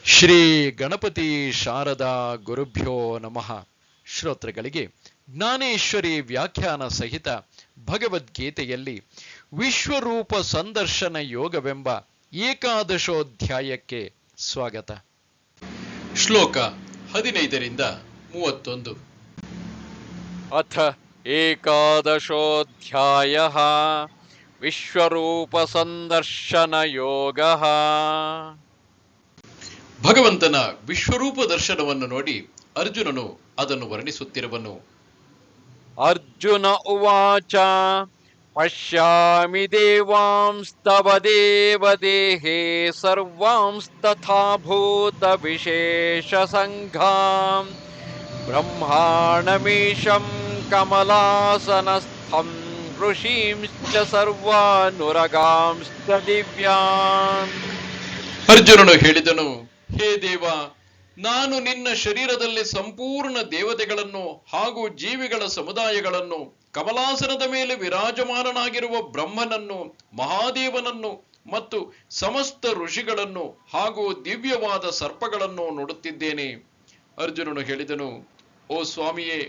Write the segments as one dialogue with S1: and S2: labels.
S1: ಶ್ರೀ ಗಣಪತಿ ಶಾರದಾ ಗುರುಭ್ಯೋ ನಮಃ. ಶ್ರೋತೃಗಳಿಗೆ ಜ್ಞಾನೇಶ್ವರಿ ವ್ಯಾಖ್ಯಾನ ಸಹಿತ ಭಗವದ್ಗೀತೆಯಲ್ಲಿ ವಿಶ್ವರೂಪ ಸಂದರ್ಶನ ಯೋಗವೆಂಬ ಏಕಾದಶೋಧ್ಯಾಯಕ್ಕೆ ಸ್ವಾಗತ. ಶ್ಲೋಕ 15-31.
S2: ಅಥ ಏಕಾದಶೋಧ್ಯಾಯಃ ವಿಶ್ವರೂಪ ಸಂದರ್ಶನ ಯೋಗಃ.
S1: ಭಗವಂತನ ವಿಶ್ವರೂಪ ದರ್ಶನವನ್ನು ನೋಡಿ ಅರ್ಜುನನು ಅದನ್ನು ವರ್ಣಿಸುತ್ತಿರುವನು.
S2: ಅರ್ಜುನ ಉವಾಚ ಪಶ್ಯಾಮಿ ದೇವಾಂಸ್ತವ ದೇವದೇಹೇ ಸರ್ವಾಂಸ್ತಥಾ ಭೂತ ವಿಶೇಷ ಸಂಘಾಂ ಬ್ರಹ್ಮಾಣಮೀಶಂ ಕಮಲಾಸನಸ್ಥಂ ಋಷೀಂಶ್ಚ ಸರ್ವಾನುರಗಾಂಶ್ಚ ದಿವ್ಯಾನ್.
S1: ಅರ್ಜುನನು ಹೇಳಿದನು, ಹೇ ದೇವ, ನಾನು ನಿನ್ನ ಶರೀರದಲ್ಲಿ ಸಂಪೂರ್ಣ ದೇವತೆಗಳನ್ನು ಹಾಗೂ ಜೀವಿಗಳ ಸಮುದಾಯಗಳನ್ನು, ಕಮಲಾಸನದ ಮೇಲೆ ವಿರಾಜಮಾನನಾಗಿರುವ ಬ್ರಹ್ಮನನ್ನು, ಮಹಾದೇವನನ್ನು ಮತ್ತು ಸಮಸ್ತ ಋಷಿಗಳನ್ನು ಹಾಗೂ ದಿವ್ಯವಾದ ಸರ್ಪಗಳನ್ನು ನೋಡುತ್ತಿದ್ದೇನೆ. ಅರ್ಜುನನು ಹೇಳಿದನು, ಓ ಸ್ವಾಮಿಯೇ,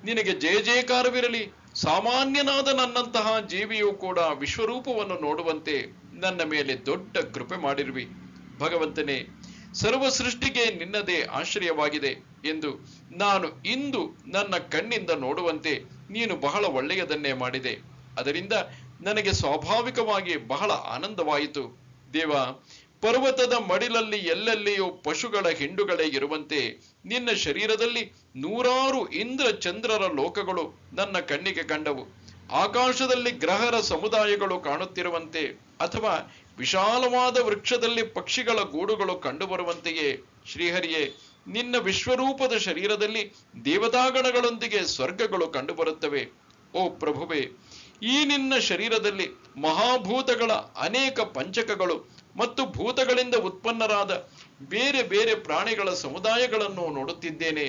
S1: ನಿನಗೆ ಜಯ ಜಯಕಾರವಿರಲಿ. ಸಾಮಾನ್ಯನಾದ ನನ್ನಂತಹ ಜೀವಿಯೂ ಕೂಡ ವಿಶ್ವರೂಪವನ್ನು ನೋಡುವಂತೆ ನನ್ನ ಮೇಲೆ ದೊಡ್ಡ ಕೃಪೆ ಮಾಡಿರುವಿ. ಭಗವಂತನೇ, ಸರ್ವ ಸೃಷ್ಟಿಗೆ ನಿನ್ನದೇ ಆಶ್ರಯವಾಗಿದೆ ಎಂದು ನಾನು ಇಂದು ನನ್ನ ಕಣ್ಣಿಂದ ನೋಡುವಂತೆ ನೀನು ಬಹಳ ಒಳ್ಳೆಯದನ್ನೇ ಮಾಡಿದೆ. ಅದರಿಂದ ನನಗೆ ಸ್ವಾಭಾವಿಕವಾಗಿ ಬಹಳ ಆನಂದವಾಯಿತು. ದೇವ, ಪರ್ವತದ ಮಡಿಲಲ್ಲಿ ಎಲ್ಲೆಲ್ಲಿಯೂ ಪಶುಗಳ ಹಿಂಡುಗಳೇ ಇರುವಂತೆ ನಿನ್ನ ಶರೀರದಲ್ಲಿ ನೂರಾರು ಇಂದ್ರ ಚಂದ್ರರ ಲೋಕಗಳು ನನ್ನ ಕಣ್ಣಿಗೆ ಕಂಡವು. ಆಕಾಶದಲ್ಲಿ ಗ್ರಹರ ಸಮುದಾಯಗಳು ಕಾಣುತ್ತಿರುವಂತೆ ಅಥವಾ ವಿಶಾಲವಾದ ವೃಕ್ಷದಲ್ಲಿ ಪಕ್ಷಿಗಳ ಗೂಡುಗಳು ಕಂಡುಬರುವಂತೆಯೇ ಶ್ರೀಹರಿಯೇ, ನಿನ್ನ ವಿಶ್ವರೂಪದ ಶರೀರದಲ್ಲಿ ದೇವತಾಗಣಗಳೊಂದಿಗೆ ಸ್ವರ್ಗಗಳು ಕಂಡುಬರುತ್ತವೆ. ಓ ಪ್ರಭುವೇ, ಈ ನಿನ್ನ ಶರೀರದಲ್ಲಿ ಮಹಾಭೂತಗಳ ಅನೇಕ ಪಂಚಕಗಳು ಮತ್ತು ಭೂತಗಳಿಂದ ಉತ್ಪನ್ನರಾದ ಬೇರೆ ಬೇರೆ ಪ್ರಾಣಿಗಳ ಸಮುದಾಯಗಳನ್ನು ನೋಡುತ್ತಿದ್ದೇನೆ.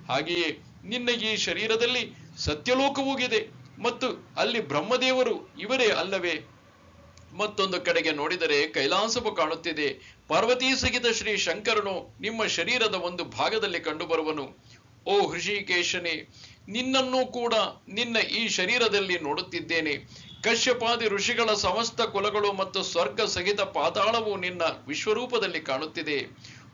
S1: ಹಾಗೆಯೇ ನಿನ್ನ ಈ ಶರೀರದಲ್ಲಿ ಸತ್ಯಲೋಕವೂಗಿದೆ ಮತ್ತು ಅಲ್ಲಿ ಬ್ರಹ್ಮದೇವರು ಇವರೇ ಅಲ್ಲವೇ? ಮತ್ತೊಂದು ಕಡೆಗೆ ನೋಡಿದರೆ ಕೈಲಾಸವು ಕಾಣುತ್ತಿದೆ. ಪಾರ್ವತೀ ಸಹಿತ ಶ್ರೀ ಶಂಕರನು ನಿಮ್ಮ ಶರೀರದ ಒಂದು ಭಾಗದಲ್ಲಿ ಕಂಡುಬರುವನು. ಓ ಹೃಷಿಕೇಶನೇ, ನಿನ್ನನ್ನು ಕೂಡ ನಿನ್ನ ಈ ಶರೀರದಲ್ಲಿ ನೋಡುತ್ತಿದ್ದೇನೆ. ಕಶ್ಯಪಾದಿ ಋಷಿಗಳ ಸಮಸ್ತ ಕುಲಗಳು ಮತ್ತು ಸ್ವರ್ಗ ಸಹಿತ ಪಾತಾಳವು ನಿನ್ನ ವಿಶ್ವರೂಪದಲ್ಲಿ ಕಾಣುತ್ತಿದೆ.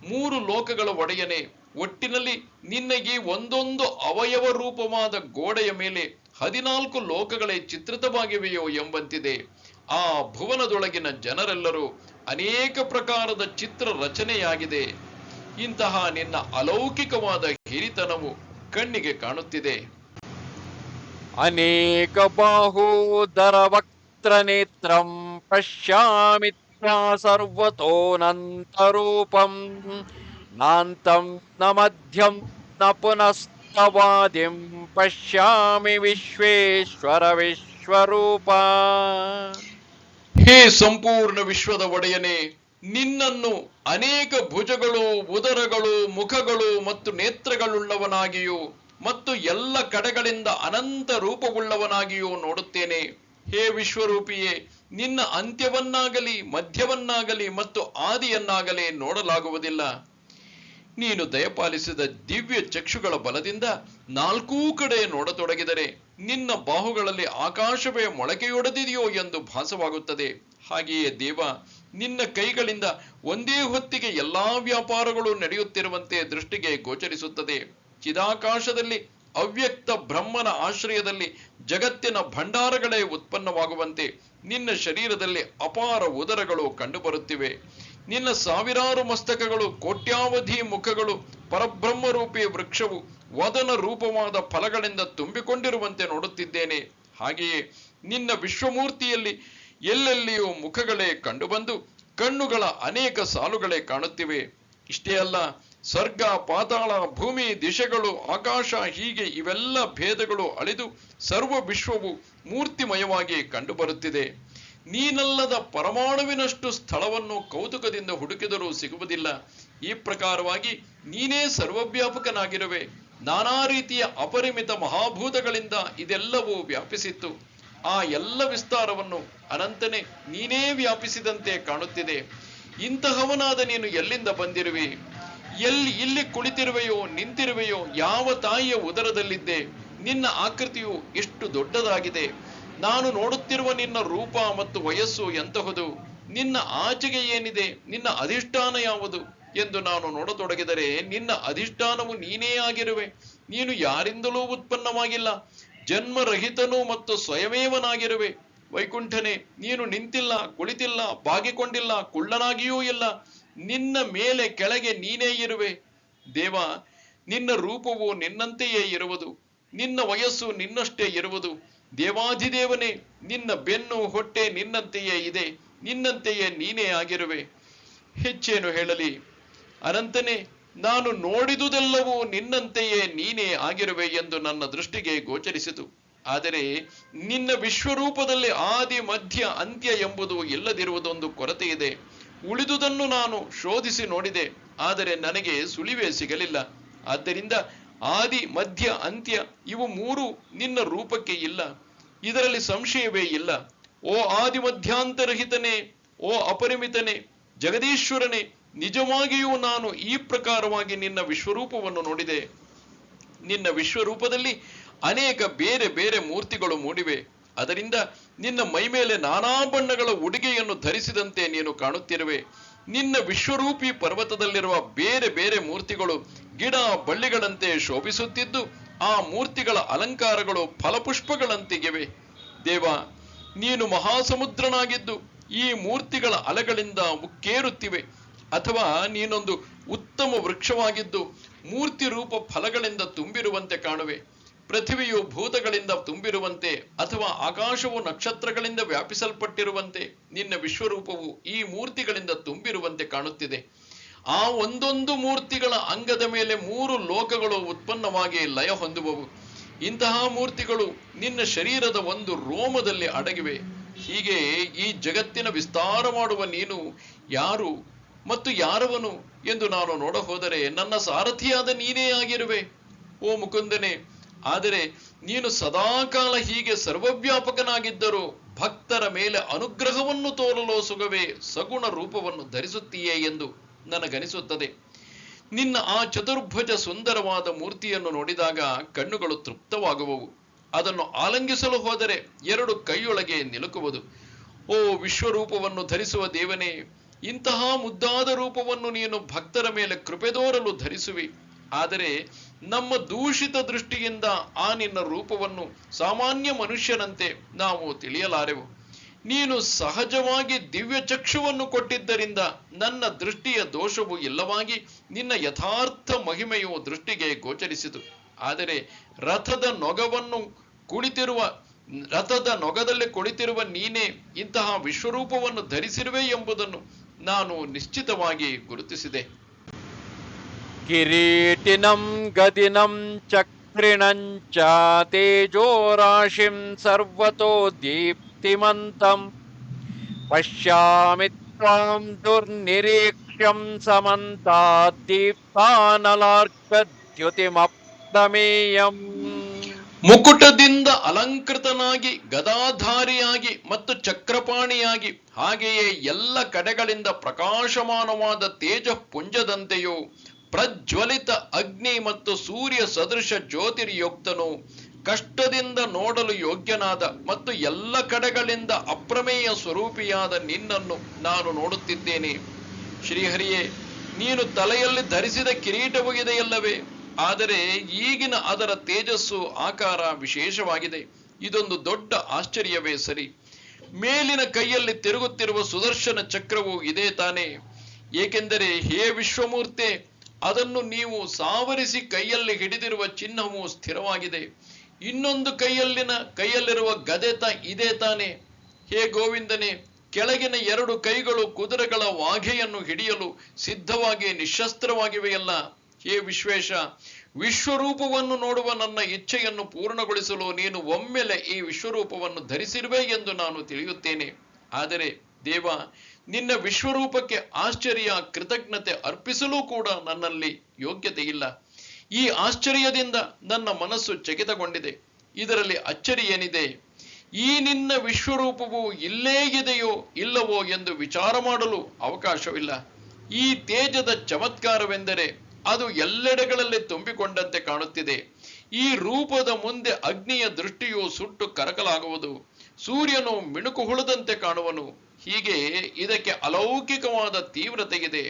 S1: 3 ಲೋಕಗಳ ಒಡೆಯನೆ, ಒಟ್ಟಿನಲ್ಲಿ ನಿನ್ನ ಈ ಒಂದೊಂದು ಅವಯವ ರೂಪವಾದ ಗೋಡೆಯ ಮೇಲೆ 14 ಲೋಕಗಳೇ ಚಿತ್ರಿತವಾಗಿವೆಯೋ ಎಂಬಂತಿದೆ. ಆ ಭುವನದೊಳಗಿನ ಜನರೆಲ್ಲರೂ ಅನೇಕ ಪ್ರಕಾರದ ಚಿತ್ರ ರಚನೆಯಾಗಿದೆ. ಇಂತಹ ನಿನ್ನ ಅಲೌಕಿಕವಾದ ಹಿರಿತನವು ಕಣ್ಣಿಗೆ ಕಾಣುತ್ತಿದೆ.
S2: ಅನೇಕ ಬಾಹೂದರ ವಕ್ತ್ರ ನೇತ್ರಂ ಪಶ್ಯಾಮಿ ಸರ್ವತೋನಂತರೂಪಂ ನಾಂತಂ ನ ಮಧ್ಯಂ ನ ಪುನಸ್ತವಾದಿಂ ಪಶ್ಯಾಮಿ ವಿಶ್ವೇಶ್ವರ ವಿಶ್ವರೂಪ.
S1: ಹೇ ಸಂಪೂರ್ಣ ವಿಶ್ವದ ಒಡೆಯನೇ, ನಿನ್ನನ್ನು ಅನೇಕ ಭುಜಗಳು, ಉದರಗಳು, ಮುಖಗಳು ಮತ್ತು ನೇತ್ರಗಳುಳ್ಳವನಾಗಿಯೂ ಮತ್ತು ಎಲ್ಲ ಕಡೆಗಳಿಂದ ಅನಂತ ರೂಪವುಳ್ಳವನಾಗಿಯೂ ನೋಡುತ್ತೇನೆ. ಹೇ ವಿಶ್ವರೂಪಿಯೇ, ನಿನ್ನ ಅಂತ್ಯವನ್ನಾಗಲಿ ಮಧ್ಯವನ್ನಾಗಲಿ ಮತ್ತು ಆದಿಯನ್ನಾಗಲಿ ನೋಡಲಾಗುವುದಿಲ್ಲ. ನೀನು ದಯಪಾಲಿಸಿದ ದಿವ್ಯ ಚಕ್ಷುಗಳ ಬಲದಿಂದ 4 ಕಡೆ ನೋಡತೊಡಗಿದರೆ ನಿನ್ನ ಬಾಹುಗಳಲ್ಲಿ ಆಕಾಶವೇ ಮೊಳಕೆಯೊಡೆದಿದೆಯೋ ಎಂದು ಭಾಸವಾಗುತ್ತದೆ. ಹಾಗೆಯೇ ದೇವ, ನಿನ್ನ ಕೈಗಳಿಂದ ಒಂದೇ ಹೊತ್ತಿಗೆ ಎಲ್ಲಾ ವ್ಯಾಪಾರಗಳು ನಡೆಯುತ್ತಿರುವಂತೆ ದೃಷ್ಟಿಗೆ ಗೋಚರಿಸುತ್ತದೆ. ಚಿದಾಕಾಶದಲ್ಲಿ ಅವ್ಯಕ್ತ ಬ್ರಹ್ಮನ ಆಶ್ರಯದಲ್ಲಿ ಜಗತ್ತಿನ ಭಂಡಾರಗಳೇ ಉತ್ಪನ್ನವಾಗುವಂತೆ ನಿನ್ನ ಶರೀರದಲ್ಲಿ ಅಪಾರ ಉದರಗಳು ಕಂಡುಬರುತ್ತಿವೆ. ನಿನ್ನ ಸಾವಿರಾರು ಮಸ್ತಕಗಳು, ಕೋಟ್ಯಾವಧಿ ಮುಖಗಳು, ಪರಬ್ರಹ್ಮರೂಪಿ ವೃಕ್ಷವು ವದನ ರೂಪವಾದ ಫಲಗಳಿಂದ ತುಂಬಿಕೊಂಡಿರುವಂತೆ ನೋಡುತ್ತಿದ್ದೇನೆ. ಹಾಗೆಯೇ ನಿನ್ನ ವಿಶ್ವಮೂರ್ತಿಯಲ್ಲಿ ಎಲ್ಲೆಲ್ಲಿಯೂ ಮುಖಗಳೇ ಕಂಡುಬಂದು ಕಣ್ಣುಗಳ ಅನೇಕ ಸಾಲುಗಳೇ ಕಾಣುತ್ತಿವೆ. ಇಷ್ಟೇ ಅಲ್ಲ, ಸ್ವರ್ಗ, ಪಾತಾಳ, ಭೂಮಿ, ದಿಶೆಗಳು, ಆಕಾಶ, ಹೀಗೆ ಇವೆಲ್ಲ ಭೇದಗಳು ಅಳಿದು ಸರ್ವ ವಿಶ್ವವು ಮೂರ್ತಿಮಯವಾಗಿ ಕಂಡುಬರುತ್ತಿದೆ. ನೀನಲ್ಲದ ಪರಮಾಣುವಿನಷ್ಟು ಸ್ಥಳವನ್ನು ಕೌತುಕದಿಂದ ಹುಡುಕಿದರೂ ಸಿಗುವುದಿಲ್ಲ. ಈ ಪ್ರಕಾರವಾಗಿ ನೀನೇ ಸರ್ವವ್ಯಾಪಕನಾಗಿರುವೆ. ನಾನಾ ರೀತಿಯ ಅಪರಿಮಿತ ಮಹಾಭೂತಗಳಿಂದ ಇದೆಲ್ಲವೂ ವ್ಯಾಪಿಸಿತ್ತು. ಆ ಎಲ್ಲ ವಿಸ್ತಾರವನ್ನು ಅನಂತನೇ ನೀನೇ ವ್ಯಾಪಿಸಿದಂತೆ ಕಾಣುತ್ತಿದೆ. ಇಂತಹವನಾದ ನೀನು ಎಲ್ಲಿಂದ ಬಂದಿರುವಿ? ಇಲ್ಲಿ ಕುಳಿತಿರುವೆಯೋ ನಿಂತಿರುವೆಯೋ, ಯಾವ ತಾಯಿಯ ಉದರದಲ್ಲಿದ್ದೆ, ನಿನ್ನ ಆಕೃತಿಯು ಎಷ್ಟು ದೊಡ್ಡದಾಗಿದೆ, ನಾನು ನೋಡುತ್ತಿರುವ ನಿನ್ನ ರೂಪ ಮತ್ತು ವಯಸ್ಸು ಎಂತಹುದು, ನಿನ್ನ ಆಚೆಗೆ ಏನಿದೆ, ನಿನ್ನ ಅಧಿಷ್ಠಾನ ಯಾವುದು ಎಂದು ನಾನು ನೋಡತೊಡಗಿದರೆ ನಿನ್ನ ಅಧಿಷ್ಠಾನವು ನೀನೇ ಆಗಿರುವೆ. ನೀನು ಯಾರಿಂದಲೂ ಉತ್ಪನ್ನವಾಗಿಲ್ಲ, ಜನ್ಮರಹಿತನೂ ಮತ್ತು ಸ್ವಯಮೇವನಾಗಿರುವೆ. ವೈಕುಂಠನೇ, ನೀನು ನಿಂತಿಲ್ಲ, ಕುಳಿತಿಲ್ಲ, ಬಾಗಿಕೊಂಡಿಲ್ಲ, ಕುಳ್ಳನಾಗಿಯೂ ಇಲ್ಲ, ನಿನ್ನ ಮೇಲೆ ಕೆಳಗೆ ನೀನೇ ಇರುವೆ. ದೇವ, ನಿನ್ನ ರೂಪವು ನಿನ್ನಂತೆಯೇ ಇರುವುದು, ನಿನ್ನ ವಯಸ್ಸು ನಿನ್ನಷ್ಟೇ ಇರುವುದು. ದೇವಾಧಿದೇವನೇ, ನಿನ್ನ ಬೆನ್ನು ಹೊಟ್ಟೆ ನಿನ್ನಂತೆಯೇ ಇದೆ, ನಿನ್ನಂತೆಯೇ ನೀನೇ ಆಗಿರುವೆ. ಹೆಚ್ಚೇನು ಹೇಳಲಿ ಅನಂತನೇ, ನಾನು ನೋಡಿದುದೆಲ್ಲವೂ ನಿನ್ನಂತೆಯೇ ನೀನೇ ಆಗಿರುವೆ ಎಂದು ನನ್ನ ದೃಷ್ಟಿಗೆ ಗೋಚರಿಸಿತು. ಆದರೆ ನಿನ್ನ ವಿಶ್ವರೂಪದಲ್ಲಿ ಆದಿ ಮಧ್ಯ ಅಂತ್ಯ ಎಂಬುದು ಇಲ್ಲದಿರುವುದೊಂದು ಕೊರತೆ ಇದೆ. ಉಳಿದುದನ್ನು ನಾನು ಶೋಧಿಸಿ ನೋಡಿದೆ, ಆದರೆ ನನಗೆ ಸುಳಿವೇ ಸಿಗಲಿಲ್ಲ. ಆದ್ದರಿಂದ ಆದಿ ಮಧ್ಯ ಅಂತ್ಯ ಇವು ಮೂರು ನಿನ್ನ ರೂಪಕ್ಕೆ ಇಲ್ಲ, ಇದರಲ್ಲಿ ಸಂಶಯವೇ ಇಲ್ಲ. ಓ ಆದಿ ಮಧ್ಯಾಂತರಹಿತನೇ, ಓ ಅಪರಿಮಿತನೇ, ಜಗದೀಶ್ವರನೇ, ನಿಜವಾಗಿಯೂ ನಾನು ಈ ಪ್ರಕಾರವಾಗಿ ನಿನ್ನ ವಿಶ್ವರೂಪವನ್ನು ನೋಡಿದೆ. ನಿನ್ನ ವಿಶ್ವರೂಪದಲ್ಲಿ ಅನೇಕ ಬೇರೆ ಬೇರೆ ಮೂರ್ತಿಗಳು ಮೂಡಿವೆ. ಅದರಿಂದ ನಿನ್ನ ಮೈಮೇಲೆ ನಾನಾ ಬಣ್ಣಗಳ ಉಡುಗೆಯನ್ನು ಧರಿಸಿದಂತೆ ನೀನು ಕಾಣುತ್ತಿರುವೆ. ನಿನ್ನ ವಿಶ್ವರೂಪಿ ಪರ್ವತದಲ್ಲಿರುವ ಬೇರೆ ಬೇರೆ ಮೂರ್ತಿಗಳು ಗಿಡ ಬಳ್ಳಿಗಳಂತೆ ಶೋಭಿಸುತ್ತಿದ್ದು, ಆ ಮೂರ್ತಿಗಳ ಅಲಂಕಾರಗಳು ಫಲಪುಷ್ಪಗಳಂತಿಗಿವೆ. ದೇವ, ನೀನು ಮಹಾಸಮುದ್ರನಾಗಿದ್ದು ಈ ಮೂರ್ತಿಗಳ ಅಲೆಗಳಿಂದ ಉಕ್ಕೇರುತ್ತಿವೆ. ಅಥವಾ ನೀನೊಂದು ಉತ್ತಮ ವೃಕ್ಷವಾಗಿದ್ದು ಮೂರ್ತಿ ರೂಪ ಫಲಗಳಿಂದ ತುಂಬಿರುವಂತೆ ಕಾಣುವೆ. ಪೃಥ್ವಿಯು ಭೂತಗಳಿಂದ ತುಂಬಿರುವಂತೆ ಅಥವಾ ಆಕಾಶವು ನಕ್ಷತ್ರಗಳಿಂದ ವ್ಯಾಪಿಸಲ್ಪಟ್ಟಿರುವಂತೆ ನಿನ್ನ ವಿಶ್ವರೂಪವು ಈ ಮೂರ್ತಿಗಳಿಂದ ತುಂಬಿರುವಂತೆ ಕಾಣುತ್ತಿದೆ. ಆ ಒಂದೊಂದು ಮೂರ್ತಿಗಳ ಅಂಗದ ಮೇಲೆ 3 ಲೋಕಗಳು ಉತ್ಪನ್ನವಾಗಿ ಲಯ ಹೊಂದುವವು. ಇಂತಹ ಮೂರ್ತಿಗಳು ನಿನ್ನ ಶರೀರದ ಒಂದು ರೋಮದಲ್ಲಿ ಅಡಗಿವೆ. ಹೀಗೆ ಈ ಜಗತ್ತಿನ ವಿಸ್ತಾರ ಮಾಡುವ ನೀನು ಯಾರು ಮತ್ತು ಯಾರವನು ಎಂದು ನಾನು ನೋಡ ಹೋದರೆ ನನ್ನ ಸಾರಥಿಯಾದ ನೀನೇ ಆಗಿರುವೆ. ಓ ಮುಕುಂದನೇ, ಆದರೆ ನೀನು ಸದಾಕಾಲ ಹೀಗೆ ಸರ್ವವ್ಯಾಪಕನಾಗಿದ್ದರೂ ಭಕ್ತರ ಮೇಲೆ ಅನುಗ್ರಹವನ್ನು ತೋರಲು ಸುಗವೇ ಸಗುಣ ರೂಪವನ್ನು ಧರಿಸುತ್ತೀಯೇ ಎಂದು ನನಗನಿಸುತ್ತದೆ. ನಿನ್ನ ಆ ಚತುರ್ಭುಜ ಸುಂದರವಾದ ಮೂರ್ತಿಯನ್ನು ನೋಡಿದಾಗ ಕಣ್ಣುಗಳು ತೃಪ್ತವಾಗುವವು. ಅದನ್ನು ಆಲಂಗಿಸಲು ಹೋದರೆ 2 ಕೈಯೊಳಗೆ ನಿಲುಕುವುದು. ಓ ವಿಶ್ವರೂಪವನ್ನು ಧರಿಸುವ ದೇವನೇ, ಇಂತಹ ಮುದ್ದಾದ ರೂಪವನ್ನು ನೀನು ಭಕ್ತರ ಮೇಲೆ ಕೃಪೆದೋರಲು ಧರಿಸುವಿ. ಆದರೆ ನಮ್ಮ ದೂಷಿತ ದೃಷ್ಟಿಯಿಂದ ಆ ನಿನ್ನ ರೂಪವನ್ನು ಸಾಮಾನ್ಯ ಮನುಷ್ಯನಂತೆ ನಾವು ತಿಳಿಯಲಾರೆವು. ನೀನು ಸಹಜವಾಗಿ ದಿವ್ಯ ಚಕ್ಷುವನ್ನು ಕೊಟ್ಟಿದ್ದರಿಂದ ನನ್ನ ದೃಷ್ಟಿಯ ದೋಷವು ಇಲ್ಲವಾಗಿ ನಿನ್ನ ಯಥಾರ್ಥ ಮಹಿಮೆಯು ದೃಷ್ಟಿಗೆ ಗೋಚರಿಸಿತು. ಆದರೆ ರಥದ ನೊಗದಲ್ಲಿ ಕುಳಿತಿರುವ ನೀನೇ ಇಂತಹ ವಿಶ್ವರೂಪವನ್ನು ಧರಿಸಿರುವೆ ಎಂಬುದನ್ನು ನಾನು ನಿಶ್ಚಿತವಾಗಿ ಗುರುತಿಸಿದೆ.
S2: ಕಿರೀಟಿನಂ ಗದಿನಂ ಚಕ್ರಿಣಂಚ ತೇಜೋರಾಶಿಂ ಸರ್ವತೋ ದೀಪ್ತಿಮಂತಂ ಪಶ್ಯಾಮಿ ತ್ವಾಂ ದುರ್ನಿರೀಕ್ಷ್ಯಂ ಸಮಂತಾತ್ ದೀಪ್ತಾನಲಾರ್ಕದ್ಯುತಿಮಪ್ರಮೇಯಂ.
S1: ಮುಕುಟದಿಂದ ಅಲಂಕೃತನಾಗಿ ಗದಾಧಾರಿಯಾಗಿ ಮತ್ತು ಚಕ್ರಪಾಣಿಯಾಗಿ ಹಾಗೆಯೇ ಎಲ್ಲ ಕಡೆಗಳಿಂದ ಪ್ರಕಾಶಮಾನವಾದ ತೇಜಃಪುಂಜದಂತೆಯೂ ಪ್ರಜ್ವಲಿತ ಅಗ್ನಿ ಮತ್ತು ಸೂರ್ಯ ಸದೃಶ ಜ್ಯೋತಿರ್ಯುಕ್ತನು ಕಷ್ಟದಿಂದ ನೋಡಲು ಯೋಗ್ಯನಾದ ಮತ್ತು ಎಲ್ಲ ಕಡೆಗಳಿಂದ ಅಪ್ರಮೇಯ ಸ್ವರೂಪಿಯಾದ ನಿನ್ನನ್ನು ನಾನು ನೋಡುತ್ತಿದ್ದೇನೆ. ಶ್ರೀಹರಿಯೇ, ನೀನು ತಲೆಯಲ್ಲಿ ಧರಿಸಿದ ಕಿರೀಟವೂ ಇದೆಯಲ್ಲವೇ? ಆದರೆ ಈಗಿನ ಅದರ ತೇಜಸ್ಸು ಆಕಾರ ವಿಶೇಷವಾಗಿದೆ. ಇದೊಂದು ದೊಡ್ಡ ಆಶ್ಚರ್ಯವೇ ಸರಿ. ಮೇಲಿನ ಕೈಯಲ್ಲಿ ತಿರುಗುತ್ತಿರುವ ಸುದರ್ಶನ ಚಕ್ರವು ಇದೇ ತಾನೇ? ಏಕೆಂದರೆ ಹೇ ವಿಶ್ವಮೂರ್ತೆ, ಅದನ್ನು ನೀವು ಸಾವರಿಸಿ ಕೈಯಲ್ಲಿ ಹಿಡಿದಿರುವ ಚಿಹ್ನವು ಸ್ಥಿರವಾಗಿದೆ. ಇನ್ನೊಂದು ಕೈಯಲ್ಲಿರುವ ಗದೆ ಇದೇ ತಾನೇ? ಹೇ ಗೋವಿಂದನೇ, ಕೆಳಗಿನ 2 ಕೈಗಳು ಕುದುರೆಗಳ ವಾಘೆಯನ್ನು ಹಿಡಿಯಲು ಸಿದ್ಧವಾಗಿ ನಿಶಸ್ತ್ರವಾಗಿವೆಯಲ್ಲ. ಹೇ ವಿಶ್ವೇಶ, ವಿಶ್ವರೂಪವನ್ನು ನೋಡುವ ನನ್ನ ಇಚ್ಛೆಯನ್ನು ಪೂರ್ಣಗೊಳಿಸಲು ನೀನು ಒಮ್ಮೆಲೆ ಈ ವಿಶ್ವರೂಪವನ್ನು ಧರಿಸಿರುವೆ ಎಂದು ನಾನು ತಿಳಿಯುತ್ತೇನೆ. ಆದರೆ ದೇವ, ನಿನ್ನ ವಿಶ್ವರೂಪಕ್ಕೆ ಆಶ್ಚರ್ಯ ಕೃತಜ್ಞತೆ ಅರ್ಪಿಸಲೂ ಕೂಡ ನನ್ನಲ್ಲಿ ಯೋಗ್ಯತೆ ಇಲ್ಲ. ಈ ಆಶ್ಚರ್ಯದಿಂದ ನನ್ನ ಮನಸ್ಸು ಚಕಿತಗೊಂಡಿದೆ. ಇದರಲ್ಲಿ ಅಚ್ಚರಿ ಏನಿದೆ? ಈ ನಿನ್ನ ವಿಶ್ವರೂಪವು ಇಲ್ಲೇ ಇದೆಯೋ ಇಲ್ಲವೋ ಎಂದು ವಿಚಾರ ಮಾಡಲು ಅವಕಾಶವಿಲ್ಲ. ಈ ತೇಜದ ಚಮತ್ಕಾರವೆಂದರೆ ಅದು ಎಲ್ಲೆಡೆಗಳಲ್ಲಿ ತುಂಬಿಕೊಂಡಂತೆ ಕಾಣುತ್ತಿದೆ. ಈ ರೂಪದ ಮುಂದೆ ಅಗ್ನಿಯ ದೃಷ್ಟಿಯು ಸುಟ್ಟು ಕರಕಲಾಗುವುದು, ಸೂರ್ಯನು ಮಿಣುಕು ಹುಳದಂತೆ ಕಾಣುವನು. ಹೀಗೆ ಇದಕ್ಕೆ ಅಲೌಕಿಕವಾದ ತೀವ್ರತೆ ಇದೆ.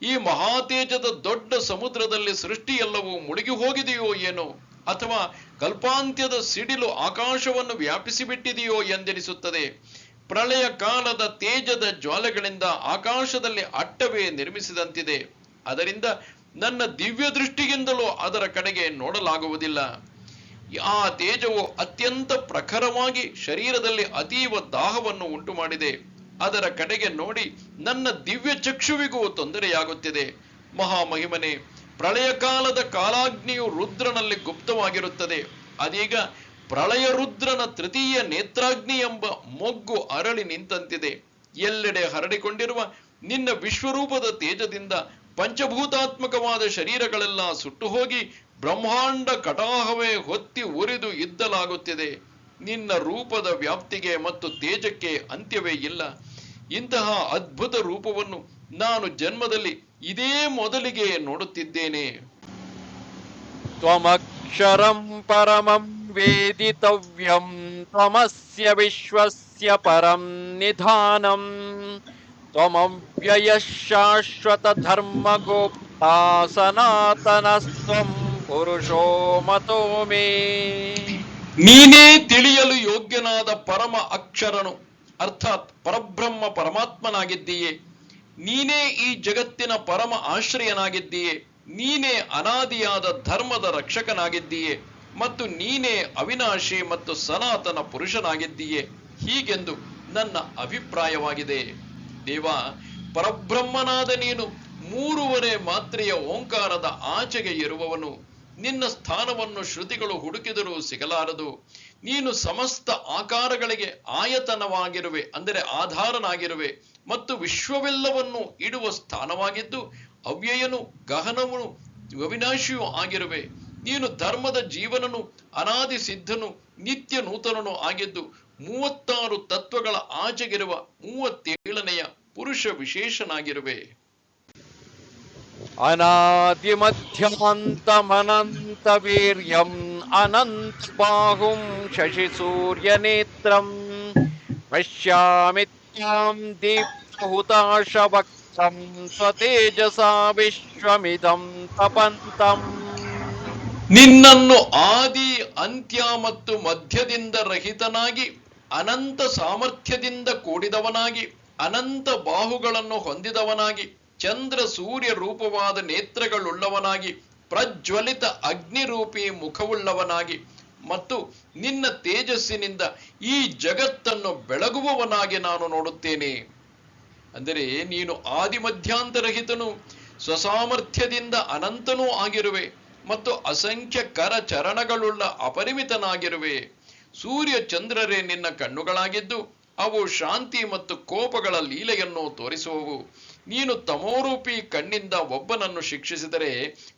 S1: ಈ ಮಹಾತೇಜದ ದೊಡ್ಡ ಸಮುದ್ರದಲ್ಲಿ ಸೃಷ್ಟಿಯೆಲ್ಲವೂ ಮುಳುಗಿ ಹೋಗಿದೆಯೋ ಏನೋ, ಅಥವಾ ಕಲ್ಪಾಂತ್ಯದ ಸಿಡಿಲು ಆಕಾಶವನ್ನು ವ್ಯಾಪಿಸಿಬಿಟ್ಟಿದೆಯೋ ಎಂದೆನಿಸುತ್ತದೆ. ಪ್ರಳಯ ಕಾಲದ ತೇಜದ ಜ್ವಾಲೆಗಳಿಂದ ಆಕಾಶದಲ್ಲಿ ಅಟ್ಟವೇ ನಿರ್ಮಿಸಿದಂತಿದೆ. ಅದರಿಂದ ನನ್ನ ದಿವ್ಯ ದೃಷ್ಟಿಗಿಂತಲೂ ಅದರ ಕಡೆಗೆ ನೋಡಲಾಗುವುದಿಲ್ಲ. ಆ ತೇಜವು ಅತ್ಯಂತ ಪ್ರಖರವಾಗಿ ಶರೀರದಲ್ಲಿ ಅತೀವ ದಾಹವನ್ನು ಉಂಟು ಮಾಡಿದೆ. ಅದರ ಕಡೆಗೆ ನೋಡಿ ನನ್ನ ದಿವ್ಯ ಚಕ್ಷುವಿಗೂ ತೊಂದರೆಯಾಗುತ್ತಿದೆ. ಮಹಾಮಹಿಮನೆ, ಪ್ರಳಯ ಕಾಲದ ಕಾಲಾಗ್ನಿಯು ರುದ್ರನಲ್ಲಿ ಗುಪ್ತವಾಗಿರುತ್ತದೆ. ಅದೀಗ ಪ್ರಳಯ ರುದ್ರನ ತೃತೀಯ ನೇತ್ರಾಗ್ನಿ ಎಂಬ ಮೊಗ್ಗು ಅರಳಿ ನಿಂತಂತಿದೆ. ಎಲ್ಲೆಡೆ ಹರಡಿಕೊಂಡಿರುವ ನಿನ್ನ ವಿಶ್ವರೂಪದ ತೇಜದಿಂದ ಪಂಚಭೂತಾತ್ಮಕವಾದ ಶರೀರಗಳೆಲ್ಲ ಸುಟ್ಟು ಹೋಗಿ ಬ್ರಹ್ಮಾಂಡ ಕಟಾಹವೇ ಹೊತ್ತಿ ಉರಿದು ಇದ್ದಲಾಗುತ್ತಿದೆ. ನಿನ್ನ ರೂಪದ ವ್ಯಾಪ್ತಿಗೆ ಮತ್ತು ತೇಜಕ್ಕೆ ಅಂತ್ಯವೇ ಇಲ್ಲ. ಇಂತಹ ಅದ್ಭುತ ರೂಪವನ್ನು ನಾನು ಜನ್ಮದಲ್ಲಿ ಇದೇ ಮೊದಲಿಗೆ ನೋಡುತ್ತಿದ್ದೇನೆ.
S2: ತ್ವಮಕ್ಷರಂ ಪರಮಂ ವೇದಿತವ್ಯಂ ತ್ವಮಸ್ಯ ವಿಶ್ವಸ್ಯ ಪರಂ ನಿಧಾನಂ ತ್ವಮವ್ಯಯ ಶಾಶ್ವತ ಧರ್ಮಗೋಪ್ತಾ ಸನಾತನಸ್ತ್ವಂ ಪುರುಷೋ ಮತೋ ಮೇ.
S1: ನೀನೇ ತಿಳಿಯಲು ಯೋಗ್ಯನಾದ ಪರಮ ಅಕ್ಷರನು, ಅರ್ಥಾತ್ ಪರಬ್ರಹ್ಮ ಪರಮಾತ್ಮನಾಗಿದ್ದೀಯೆ. ನೀನೇ ಈ ಜಗತ್ತಿನ ಪರಮ ಆಶ್ರಯನಾಗಿದ್ದೀಯೆ. ನೀನೇ ಅನಾದಿಯಾದ ಧರ್ಮದ ರಕ್ಷಕನಾಗಿದ್ದೀಯೆ ಮತ್ತು ನೀನೇ ಅವಿನಾಶಿ ಮತ್ತು ಸನಾತನ ಪುರುಷನಾಗಿದ್ದೀಯೆ. ಹೀಗೆಂದು ನನ್ನ ಅಭಿಪ್ರಾಯವಾಗಿದೆ. ದೇವ, ಪರಬ್ರಹ್ಮನಾದ ನೀನು ಮೂರುವರೆ ಮಾತ್ರೆಯ ಓಂಕಾರದ ಆಚೆಗೆ ಇರುವವನು. ನಿನ್ನ ಸ್ಥಾನವನ್ನು ಶ್ರುತಿಗಳು ಹುಡುಕಿದರೂ ಸಿಗಲಾರದು. ನೀನು ಸಮಸ್ತ ಆಕಾರಗಳಿಗೆ ಆಯತನವಾಗಿರುವೆ, ಅಂದರೆ ಆಧಾರನಾಗಿರುವೆ ಮತ್ತು ವಿಶ್ವವೆಲ್ಲವನ್ನು ಇಡುವ ಸ್ಥಾನವಾಗಿದ್ದು ಅವ್ಯಯನು, ಗಹನವನು, ಅವಿನಾಶಿಯೂ ಆಗಿರುವೆ. ನೀನು ಧರ್ಮದ ಜೀವನನು, ಅನಾದಿ ಸಿದ್ಧನು, ನಿತ್ಯ ನೂತನನು ಆಗಿದ್ದು 36 ತತ್ವಗಳ ಆಚೆಗಿರುವ 37ನೆಯ ಪುರುಷ ವಿಶೇಷನಾಗಿರುವೆ.
S2: ಅನಾದಿ ಮಧ್ಯಾಂತಮನಂತ ವೀರ್ಯಂ ಅನಂತ ಬಾಹುಂ ಶಶಿ ಸೂರ್ಯ ನೇತ್ರಂ ಪಶ್ಯಾಮಿತ್ಯಾಂ ದೀಪ್ತಹುತಾಶ ವಕ್ತ್ರಂ ಸ್ವತೇಜಸಾ ವಿಶ್ವಮಿದಂ ತಪಂತಂ.
S1: ನಿನ್ನನ್ನು ಆದಿ, ಅಂತ್ಯ ಮತ್ತು ಮಧ್ಯದಿಂದ ರಹಿತನಾಗಿ, ಅನಂತ ಸಾಮರ್ಥ್ಯದಿಂದ ಕೂಡಿದವನಾಗಿ, ಅನಂತ ಬಾಹುಗಳನ್ನು ಹೊಂದಿದವನಾಗಿ, ಚಂದ್ರ ಸೂರ್ಯ ರೂಪವಾದ ನೇತ್ರಗಳುಳ್ಳವನಾಗಿ, ಪ್ರಜ್ವಲಿತ ಅಗ್ನಿರೂಪಿ ಮುಖವುಳ್ಳವನಾಗಿ ಮತ್ತು ನಿನ್ನ ತೇಜಸ್ಸಿನಿಂದ ಈ ಜಗತ್ತನ್ನು ಬೆಳಗುವವನಾಗಿ ನಾನು ನೋಡುತ್ತೇನೆ. ಅಂದರೆ ನೀನು ಆದಿ ಮಧ್ಯಾಂತರಹಿತನು, ಸ್ವಸಾಮರ್ಥ್ಯದಿಂದ ಅನಂತನೂ ಆಗಿರುವೆ ಮತ್ತು ಅಸಂಖ್ಯ ಕರ ಚರಣಗಳುಳ್ಳ ಅಪರಿಮಿತನಾಗಿರುವೆ. ಸೂರ್ಯ ಚಂದ್ರರೇ ನಿನ್ನ ಕಣ್ಣುಗಳಾಗಿದ್ದು ಅವು ಶಾಂತಿ ಮತ್ತು ಕೋಪಗಳ ಲೀಲೆಯನ್ನು ತೋರಿಸುವವು. ನೀನು ತಮೋರೂಪಿ ಕಣ್ಣಿಂದ ಒಬ್ಬನನ್ನು ಶಿಕ್ಷಿಸಿದರೆ